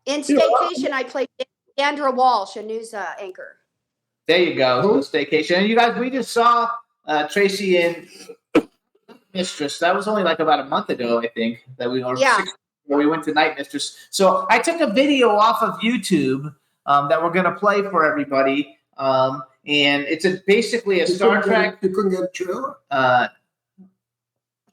In You know, Staycation, I played Andra Walsh, a news anchor. There you go. Who? Staycation. And you guys, we just saw Tracee in Mistress. That was only like about a month ago, I think, that we were where we went to Night Mistress. So I took a video off of YouTube that we're going to play for everybody. And it's basically a Star Trek. You couldn't get a trailer?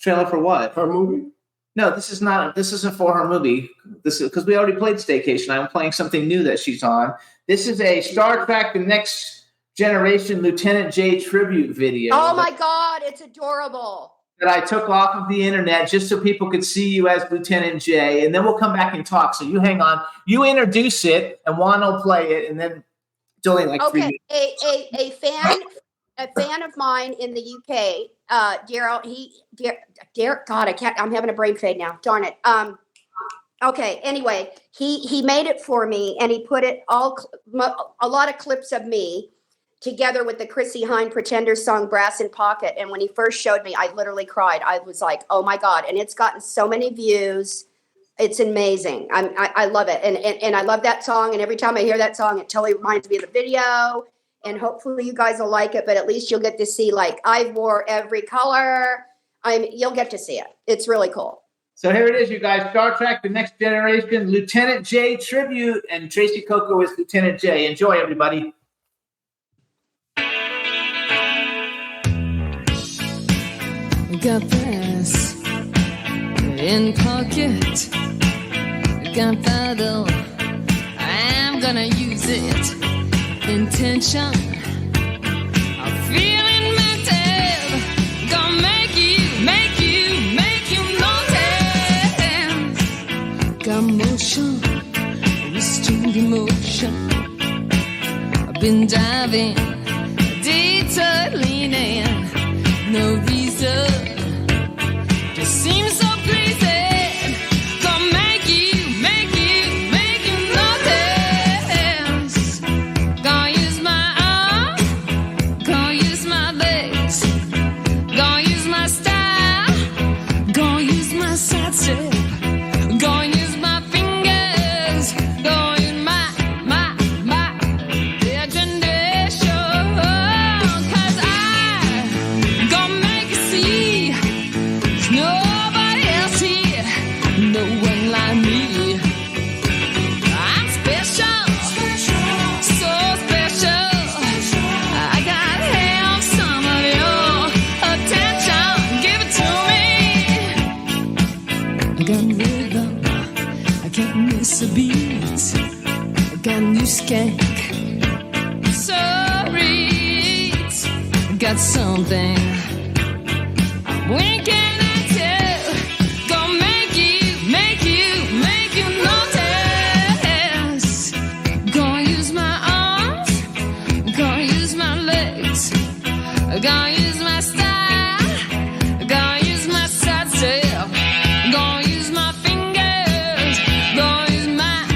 Trailer for what? Her movie? No, this isn't for her movie. This is because we already played Staycation. I'm playing something new that she's on. This is a Star Trek The Next Generation Lieutenant J tribute video. Oh my God, it's adorable. That I took off of the internet just so people could see you as Lieutenant J, and then we'll come back and talk. So you hang on. You introduce it, and Juan will play it, and then it's only like 3 Okay, minutes. a fan of mine in the UK, Daryl. God, I'm having a brain fade now. Darn it. Okay. Anyway, he made it for me, and he put it a lot of clips of me together with the Chrissy Hine Pretender song "Brass in Pocket." And when he first showed me, I literally cried. I was like, "Oh my God!" And it's gotten so many views. It's amazing. I love it, and I love that song. And every time I hear that song, it totally reminds me of the video. And hopefully you guys will like it. But at least you'll get to see, like, I wore every color. You'll get to see it. It's really cool. So here it is, you guys. Star Trek: The Next Generation Lieutenant J tribute, and Tracee Cocco is Lieutenant J. Enjoy, everybody. Got brass in pocket, gunpowder, I'm gonna use it. Intention, I'm feeling mental, gonna make you notice. Got motion, restrained emotion, I've been diving, detour leaning, no reason. Just seems so pleasing. Gonna make you something. When can I tell? Gonna make you notice. Gonna use my arms, gonna use my legs, gonna use my style, gonna use my side step, gonna use my fingers, gonna use my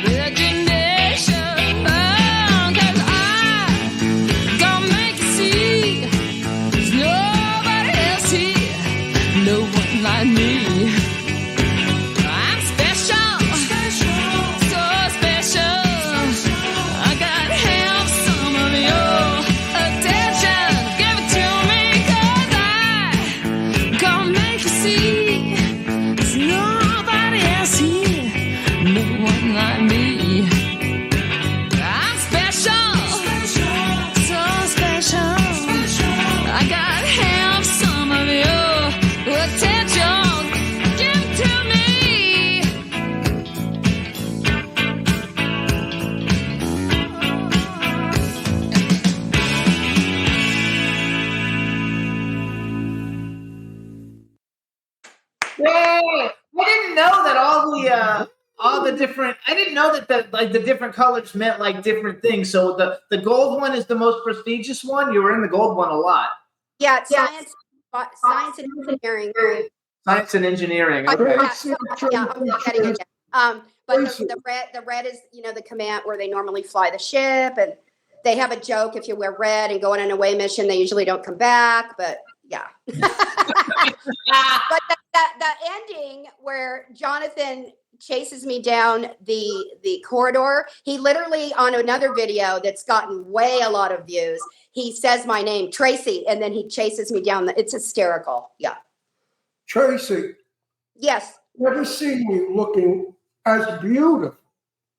imagination. Oh, 'cause I gonna make you see there's nobody else here, no one like me. I'm special, so special. I gotta have some of your attention. Give it to me, 'cause I gonna make you see there's nobody else here, no one like me. I'm special, so special. I gotta have some of your attention. Give it to me. Yay! I didn't know that all the different. I didn't know that the different colors meant like different things. So the gold one is the most prestigious one. You were in the gold one a lot. Yeah, it's science and engineering. Science and engineering. Oh, Okay. yeah, I'm forgetting it. But the red is, the command where they normally fly the ship, and they have a joke: if you wear red and go on an away mission, they usually don't come back. But yeah. But the ending where Jonathan chases me down the corridor, he literally, on another video that's gotten way a lot of views, he says my name, Tracee, and then he chases me down. It's hysterical. Yeah. Tracee, Yes. never seen you looking as beautiful,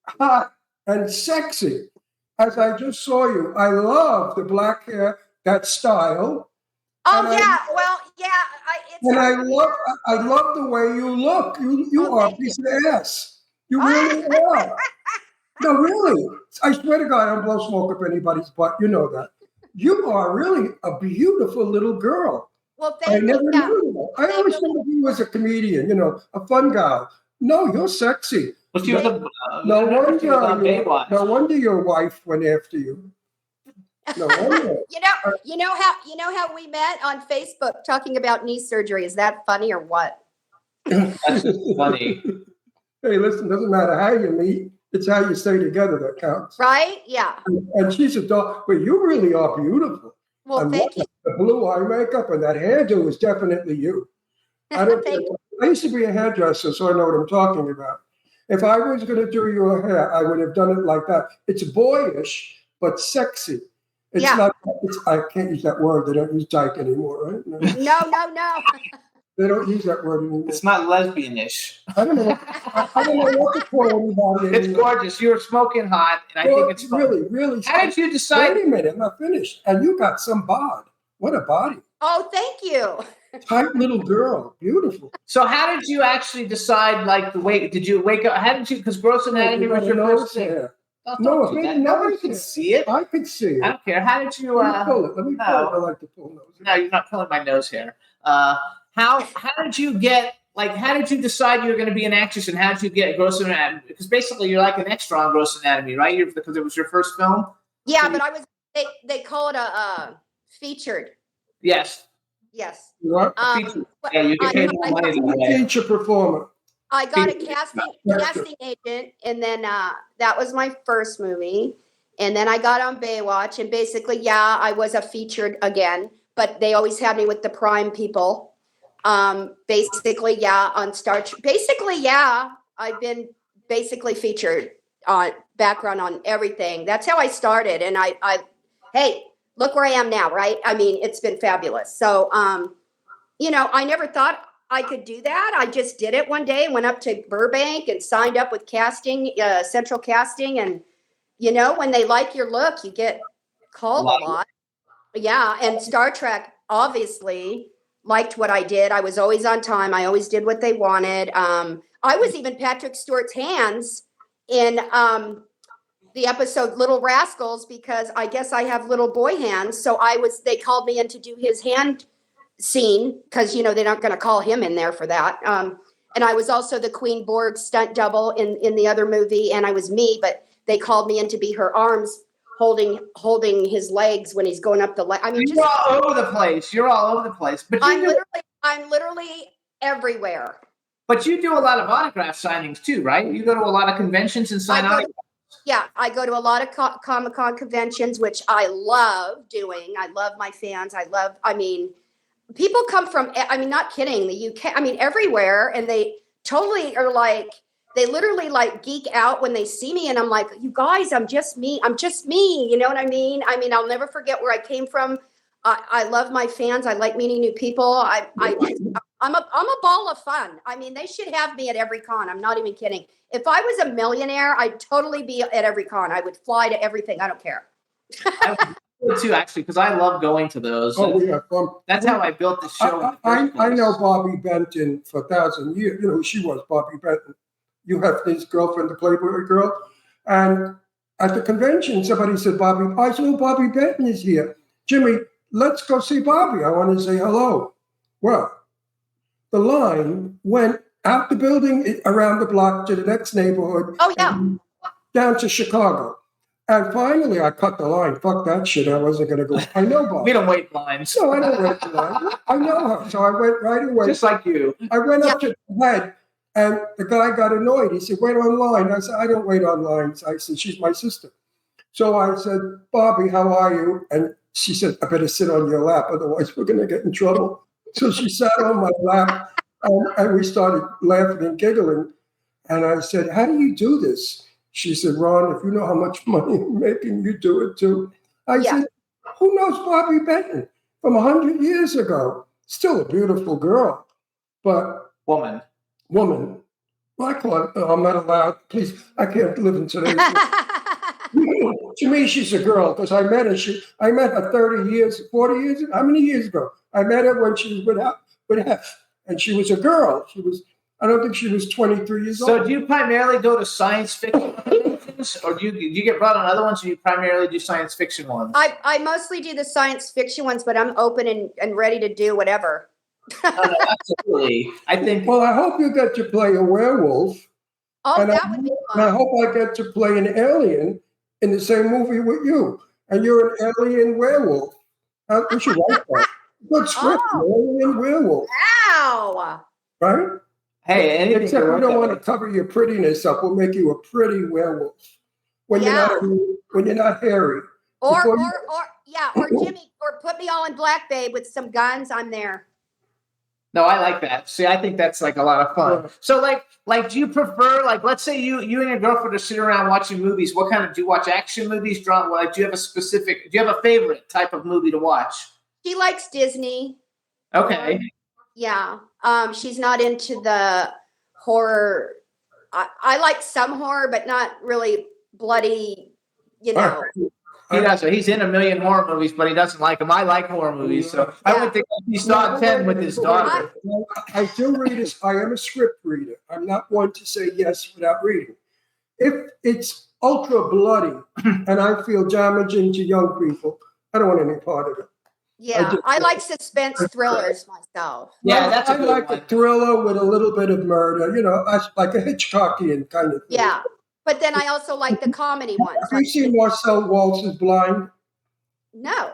hot, and sexy as I just saw you. I love the black hair, that style. Oh, And yeah. Well, yeah. And I love the way you look. You are a piece of ass. You really are. No, really. I swear to God, I don't blow smoke up anybody's butt. You know that. You are really a beautiful little girl. Well, I never knew that. I always thought of you as a comedian, a fun guy. No, you're sexy. Well, she was No wonder your wife went after you. No wonder. You know how we met on Facebook talking about knee surgery. Is that funny or what? That's just funny. Hey, listen, doesn't matter how you meet. It's how you stay together that counts. Right? Yeah. And she's a dog. But you really are beautiful. Well, And thank you. the blue eye makeup and that hairdo is definitely you. I used to be a hairdresser, so I know what I'm talking about. If I was going to do your hair, I would have done it like that. It's boyish, but sexy. It's not. I can't use that word. They don't use dyke anymore, right? No. They don't use that word anymore. It's not lesbianish. I don't know. I don't know what to call anybody. It's gorgeous. You're smoking hot, and I think it's fun. really. How did you decide? Wait a minute, I'm not finished. And you got some bod. What a body! Oh, thank you. Tight little girl, beautiful. So how did you actually decide, like, the weight? Did you wake up? How did you? Because gross anatomy was your first thing. Hair. Oh, No, don't do that. Nobody can see it. I could see it. I don't care. How did you? Let me pull it. Let me pull it. no. I like to pull nose. No, you're not pulling my nose hair. How did you get? Like, how did you decide you were going to be an actress, and how did you get gross anatomy? Because basically, you're like an extra on gross anatomy, right? Because it was your first film. Yeah, but I was. They call it a featured. Yes. Yes. What? Yeah, you get paid more money that way. Feature performer. I got a casting agent, and then that was my first movie. And then I got on Baywatch, and basically, I was a featured again, but they always had me with the prime people. Basically, on Star Trek. Basically, I've been basically featured on background on everything. That's how I started, and hey, look where I am now, right? I mean, it's been fabulous. So, I never thought I could do that. I just did it one day, went up to Burbank and signed up with Central Casting. And, when they like your look, you get called a lot. Yeah. And Star Trek obviously liked what I did. I was always on time. I always did what they wanted. I was even Patrick Stewart's hands in the episode Little Rascals because I guess I have little boy hands. So they called me in to do his hand scene because, they're not going to call him in there for that. And I was also the Queen Borg stunt double in the other movie. And I was me, but they called me in to be her arms holding his legs when he's going up the leg. I mean, you're all over the place. You're all over the place. But I'm literally everywhere. But you do a lot of autograph signings too, right? You go to a lot of conventions and sign autographs. Yeah, I go to a lot of Comic-Con conventions, which I love doing. I love my fans. People come from, not kidding, the UK, everywhere. And they totally are like, they literally like geek out when they see me. And I'm like, you guys, I'm just me. You know what I mean? I'll never forget where I came from. I love my fans. I like meeting new people. I'm a ball of fun. They should have me at every con. I'm not even kidding. If I was a millionaire, I'd totally be at every con. I would fly to everything. I don't care. I would too, actually, because I love going to those. Oh, yeah. That's how I built the show. I know Bobby Benton for 1,000 years. You know who she was, Bobby Benton. You have his girlfriend, the Playboy girl. And at the convention, somebody said, I said, Bobby Benton is here. Jimmy, let's go see Bobby. I want to say hello. Well, the line went out the building, around the block to the next neighborhood. Oh, yeah. Down to Chicago. And finally, I cut the line. Fuck that shit. I wasn't going to go. I know Bobby. We don't wait lines. No, I don't wait the line. I know her. So I went right away. Just like you. I went up to the head, and the guy got annoyed. He said, wait online. I said, I don't wait on lines. I said, she's my sister. So I said, Bobby, how are you? And she said, I better sit on your lap. Otherwise, we're going to get in trouble. So she sat on my lap. And we started laughing and giggling. And I said, how do you do this? She said, Ron, if you know how much money I'm making, you do it too. I said, who knows Bobby Benton from 100 years ago? Still a beautiful girl, but woman. Well, I call it, I'm not allowed. Please, I can't live in today's world. To me, she's a girl because I met her. I met her 30 years, 40 years. How many years ago? I met her when she was with Hef. And she was a girl. I don't think she was 23 years old. So do you primarily go to science fiction conventions, or do you get brought on other ones, or you primarily do science fiction ones? I mostly do the science fiction ones, but I'm open and ready to do whatever. No, absolutely. I think. Well, I hope you get to play a werewolf. Oh, and that would be fun. And I hope I get to play an alien in the same movie with you. And you're an alien werewolf. We should write that. Good script, alien werewolf. Wow. Right? Hey, anything. Except we don't want to cover your prettiness up. We'll make you a pretty werewolf when you're not hairy. Or Jimmy, or put me all in black, babe, with some guns. I'm there. No, I like that. See, I think that's like a lot of fun. So, like, do you prefer, like, let's say you and your girlfriend are sitting around watching movies. What kind of do you watch? Action movies, drama? Like, do you have a favorite type of movie to watch? She likes Disney. Okay. Yeah. She's not into the horror. I like some horror, but not really bloody, He does. So he's in a million horror movies, but he doesn't like them. I like horror movies, so I would think he saw 10 with his daughter. I do read. I am a script reader. I'm not one to say yes without reading. If it's ultra bloody and I feel damaging to young people, I don't want any part of it. Yeah, I like suspense thrillers myself. Yeah, that's a good like one. A thriller with a little bit of murder, like a Hitchcockian kind of thing. Yeah, but then I also like the comedy ones. Have you seen Marcel Waltz's Blind? No.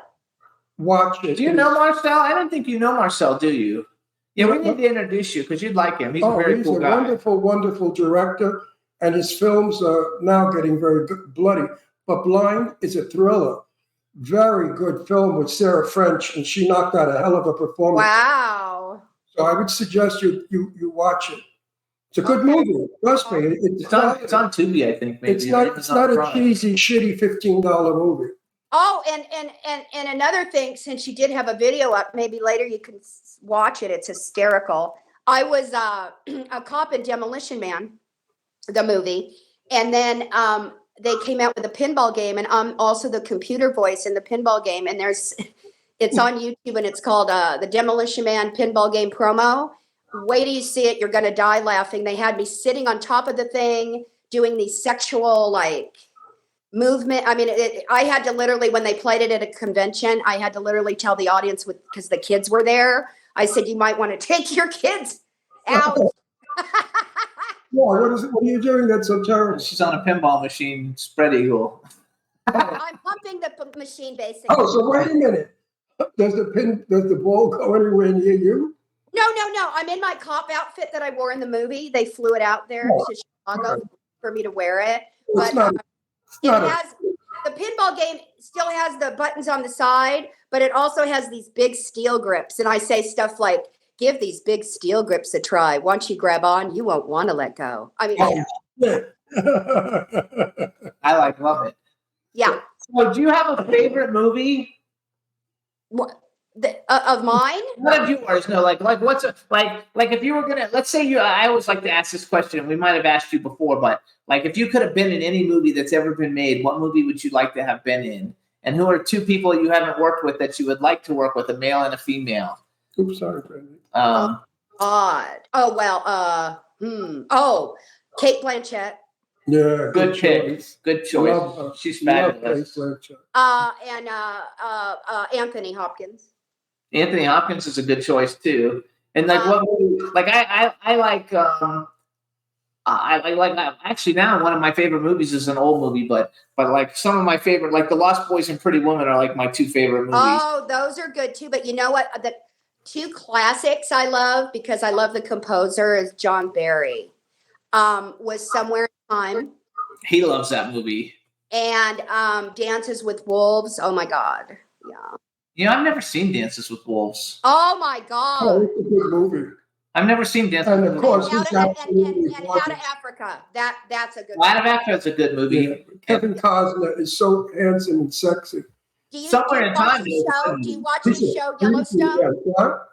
Watch it. Do you know Marcel? I don't think you know Marcel, do you? Yeah, we need to introduce you because you'd like him. He's a very cool guy. Wonderful, wonderful director, and his films are now getting very bloody. But Blind is a thriller. Very good film with Sarah French, and she knocked out a hell of a performance. Wow. So I would suggest you watch it. It's a good movie. Trust me. It's on Tubi, I think. Maybe. It's not a cheesy, shitty $15 movie. Oh, and another thing, since you did have a video up, maybe later you can watch it. It's hysterical. I was a cop in Demolition Man, the movie, and then they came out with a pinball game, and I'm also the computer voice in the pinball game. And it's on YouTube, and it's called the Demolition Man Pinball Game Promo. Wait till you see it. You're going to die laughing. They had me sitting on top of the thing, doing these sexual, movement. I mean, I had to literally, when they played it at a convention, I had to literally tell the audience because the kids were there. I said, you might want to take your kids out. Yeah, what are you doing that's so terrible? She's on a pinball machine, spread eagle. I'm pumping the machine, basically. Oh, so wait a minute. Does the ball go anywhere near you? No. I'm in my cop outfit that I wore in the movie. They flew it out there to Chicago for me to wear it. But the pinball game still has the buttons on the side, but it also has these big steel grips. And I say stuff like, give these big steel grips a try. Once you grab on, you won't want to let go. I mean, I love it. Yeah. So do you have a favorite movie? What? Of mine? What of yours? No, like what's like if you were gonna, let's say I always like to ask this question. We might have asked you before, but like if you could have been in any movie that's ever been made, what movie would you like to have been in? And who are two people you haven't worked with that you would like to work with, a male and a female? Oops, sorry, Brandy. Odd. Oh well. Kate Blanchett. Yeah, good pick. Good choice. She's fabulous. And Anthony Hopkins. Anthony Hopkins is a good choice too. And like what movie? Like I like. I like actually now one of my favorite movies is an old movie, but like some of my favorite, like The Lost Boys and Pretty Woman, are like my two favorite movies. Oh, those are good too. But you know what? The two classics I love because I love the composer is John Barry. Was Somewhere in Time. He loves that movie. And Dances with Wolves. Oh my God. Yeah. You know, I've never seen Dances with Wolves. Oh my God. Oh, it's a good movie. I've never seen Dances with Wolves. And of course, and Out of Africa. That's a good movie. Out of Africa is a good movie. Yeah. Kevin Costner is so handsome and sexy. Somewhere in Time. Do you watch the show Yellowstone?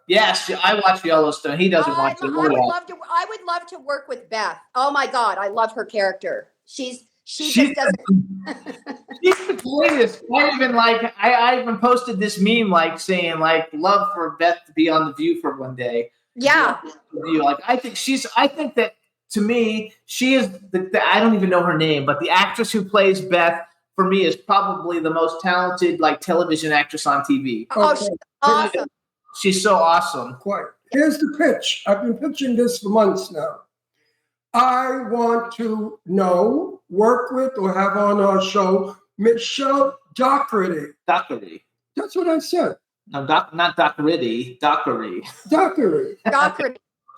Yes, I watch Yellowstone. He doesn't watch it. I would love to work with Beth. Oh my God, I love her character. She just doesn't. She's the greatest. I even posted this meme like saying like love for Beth to be on The View for one day. Yeah. Like I think that to me she is I don't even know her name, but the actress who plays Beth for me is probably the most talented like television actress on TV. Oh, she's awesome. She's so awesome. Quite. Here's the pitch. I've been pitching this for months now. I want to work with, or have on our show Michelle Dockery. Dockery. That's what I said. No, not Dockery. Dockery. Dockery. Dockery.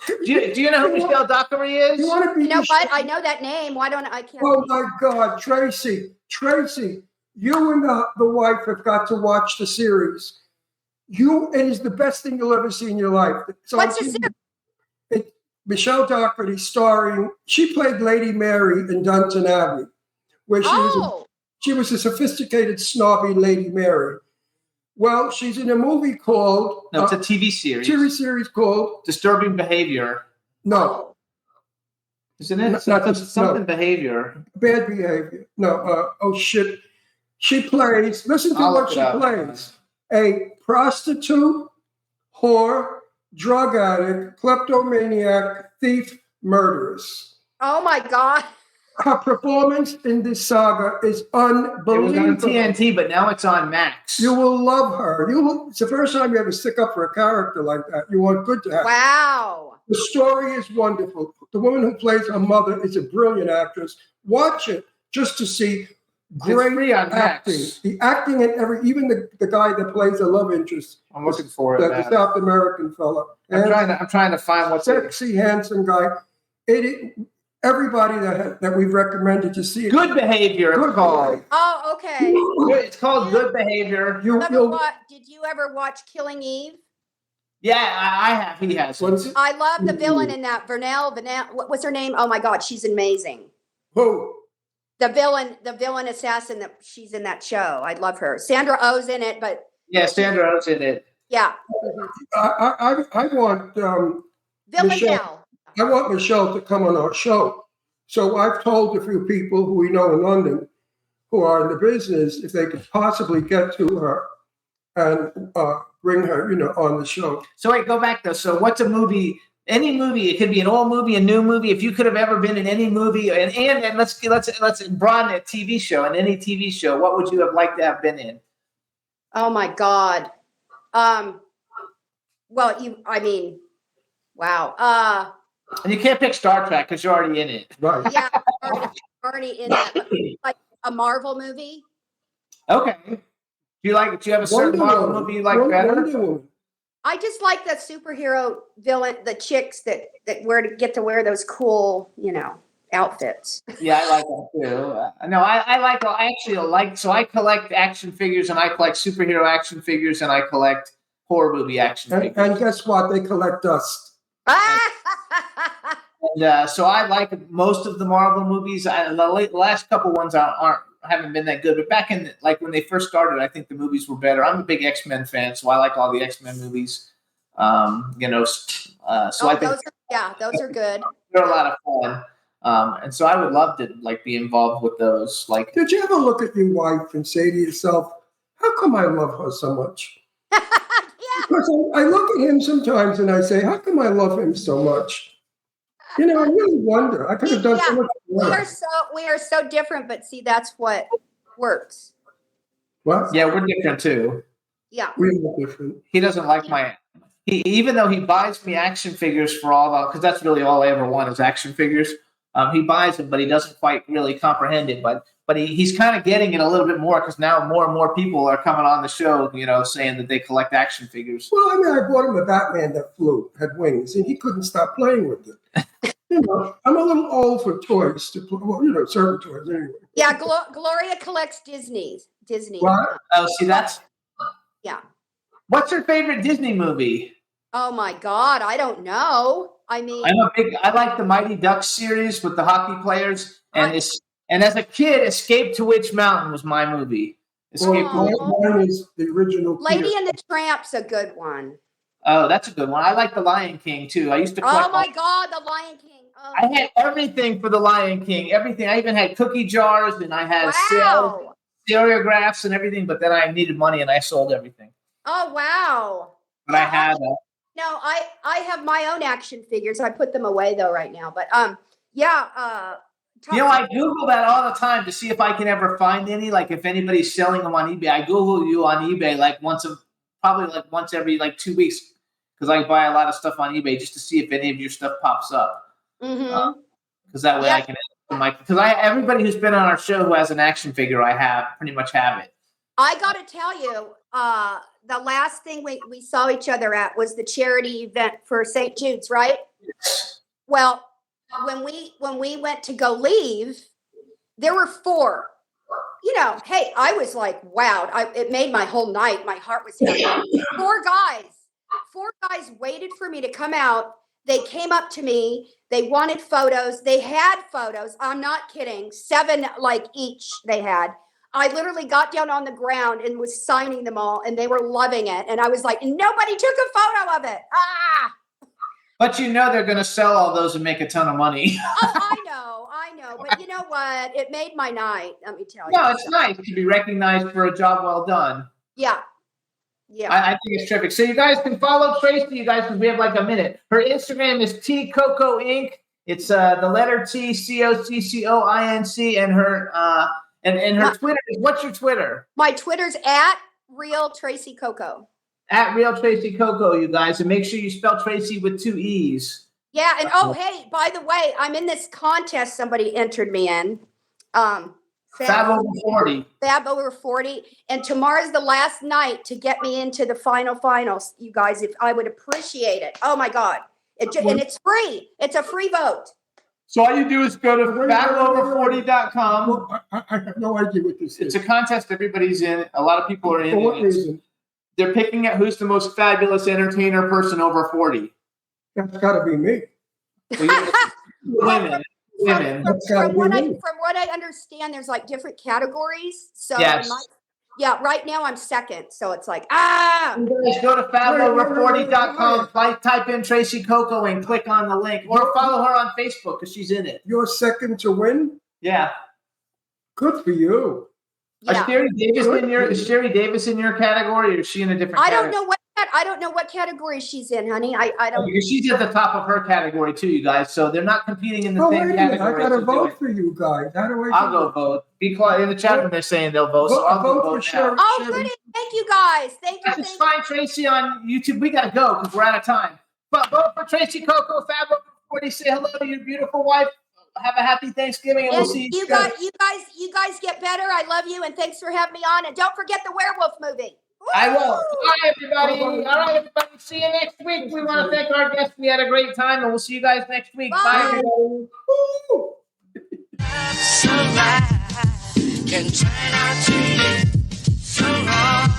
Do you know who Michelle Dockery is? You want to be? You know what? I know that name. Why don't I? Can't. Oh my God, Tracee, you and the wife have got to watch the series. It is the best thing you'll ever see in your life. What's the series? Michelle Dockery starring. She played Lady Mary in Downton Abbey, where she was a sophisticated, snobby Lady Mary. Well, she's in a movie called... No, it's a TV series. TV series called... Disturbing Behavior. No. Isn't it? Something Behavior. Bad Behavior. No. Shit. She plays... Listen to what she plays. A prostitute, whore, drug addict, kleptomaniac, thief, murderess. Oh, my God. Her performance in this saga is unbelievable. It was on TNT, but now it's on Max. You will love her. It's the first time you ever stick up for a character like that. You want good to happen. Wow. The story is wonderful. The woman who plays her mother is a brilliant actress. Watch it just to see great acting. The acting and even the guy that plays the love interest. I'm looking for it. The South American fella. I'm trying to find what's sexy, handsome guy. Everybody that we've recommended to see it. Good Behavior. Good call. Oh, okay. It's called Good Behavior. Did you ever watch Killing Eve? Yeah, I have. He has. I love the villain in that. Vernell. What's her name? Oh my God, she's amazing. Who? The villain assassin that she's in that show. I love her. Sandra Oh's in it, but Sandra Oh's in it. Yeah. I want Michelle. I want Michelle to come on our show. So I've told a few people who we know in London who are in the business if they could possibly get to her and bring her, on the show. So wait, go back though. So what's a movie? Any movie. It could be an old movie, a new movie. If you could have ever been in any movie, and let's broaden it. TV show, in any TV show, what would you have liked to have been in? Oh my God. Wow. And you can't pick Star Trek because you're already in it. Right. Yeah, already in that. Like a Marvel movie. Okay. Do you have a certain Marvel movie you like better? I just like the superhero villain, the chicks that get to wear those cool, outfits. Yeah, I like that too. No, I collect action figures, and I collect superhero action figures, and I collect horror movie action figures. And guess what? They collect dust. And so I like most of the Marvel movies. The last couple ones haven't been that good, but back in when they first started, I think the movies were better. I'm a big X-Men fan, so I like all the X-Men movies. So I think those are good. They're a lot of fun. And so I would love to be involved with those. Did you ever look at your wife and say to yourself, "How come I love her so much?" Yeah. Because I look at him sometimes and I say, "How come I love him so much?" I really wonder. I could have done so much more. We are so different, but see, that's what works. What? Yeah, we're different too. Yeah, we're different. He doesn't like even though he buys me action figures for because that's really all I ever want is action figures. He buys them, but he doesn't quite really comprehend it. But he's kind of getting it a little bit more because now more and more people are coming on the show, saying that they collect action figures. Well, I bought him a Batman that had wings, and he couldn't stop playing with it. I'm a little old for toys to play. Well, certain toys anyway. Yeah, Gloria collects Disney. What? Oh, see, that's yeah. What's your favorite Disney movie? Oh my God, I don't know. I mean, I like the Mighty Ducks series with the hockey players, and as a kid, Escape to Witch Mountain was my movie. Mine is the original. Lady and the Tramp's a good one. Oh, that's a good one. I like the Lion King too. I used to. Oh my God, the Lion King. Oh. I had everything for the Lion King. Everything. I even had cookie jars, and I had stereographs and everything. But then I needed money, and I sold everything. Oh wow! But I had. No, I have my own action figures. I put them away though right now. But I Google that all the time to see if I can ever find any. If anybody's selling them on eBay, I Google you on eBay probably once every 2 weeks because I buy a lot of stuff on eBay just to see if any of your stuff pops up. Mm-hmm. Because that way I can everybody who's been on our show who has an action figure, I pretty much have it. I got to tell you, the last thing we saw each other at was the charity event for St. Jude's, right? Yes. Well, when we went to go leave, there were 4. Hey, I was like, wow, it made my whole night. My heart was happy. 4 guys waited for me to come out. They came up to me. They wanted photos. They had photos. I'm not kidding. 7 each they had. I literally got down on the ground and was signing them all, and they were loving it. And I was like, nobody took a photo of it. Ah! But they're going to sell all those and make a ton of money. Oh, I know. But you know what? It made my night, let me tell you. No, it's nice to be recognized for a job well done. Yeah. I think it's terrific. So you guys can follow Tracee, because we have a minute. Her Instagram is Tea Cocco Inc. It's the letter T, COCCOINC, and her her Twitter is, what's your Twitter? My Twitter's at Real Tracee Cocco. At Real Tracee Cocco, you guys, and make sure you spell Tracee with 2 E's. Yeah, and hey, by the way, I'm in this contest somebody entered me in. Fab over 40. Fab over 40. And tomorrow's the last night to get me into the finals, you guys. If I would appreciate it. Oh my God. And it's free. It's a free vote. So all you do is go to fabover40.com. Well, I have no idea what this is. It's a contest everybody's in. A lot of people are in. For what reason? They're picking at who's the most fabulous entertainer person over 40. That's got to be me. Women. From what I understand, there's different categories. So yes. Right now I'm second. So it's You guys go to fabover40.com, type in Tracee Cocco and click on the link, or follow her on Facebook because she's in it. You're second to win? Yeah. Good for you. Yeah. Is Sherry Davis in your category, or is she in a different category? I don't know what that? I don't know what category she's in, honey. I don't. Because she's at the top of her category too, you guys. So they're not competing in the Oh, same wait a minute. category. I got to so vote for you guys. How do I I'll go vote. Be quiet. In the chat room, they're saying they'll vote. So I'll go vote vote for now. Sharon. Oh, goody. Thank you, guys. Thank you. Just find Tracee on YouTube. We got to go because we're out of time. But vote for Tracee Cocco, Fab 40. Say hello to your beautiful wife. Have a happy Thanksgiving, and we'll see you guys get better. I love you, and thanks for having me on. And don't forget the werewolf movie. I will. All right, everybody. All right, everybody. See you next week. We want to thank our guests. We had a great time, and we'll see you guys next week. Bye, everybody. Can turn out to be so wrong.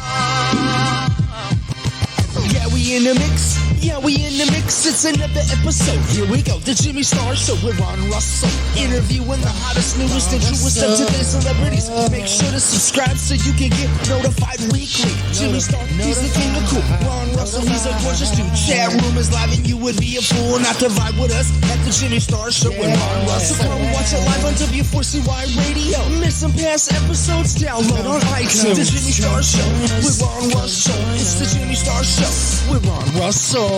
Yeah, we in the mix. Yeah, we in the mix. It's another episode. Here we go. The Jimmy Star Show with Ron Russell. Interviewing the hottest, newest, and truest of today's celebrities. Make sure to subscribe so you can get notified weekly. Jimmy Star, he's the king of cool. Ron Russell, he's a gorgeous dude. Chat room is live and you would be a fool not to vibe with us at the Jimmy Star Show with Ron Russell. Come watch it live on W4CY Radio. Miss some past episodes? Download on iTunes. The Jimmy Star Show with Ron Russell. It's the Jimmy Star Show with Ron Russell.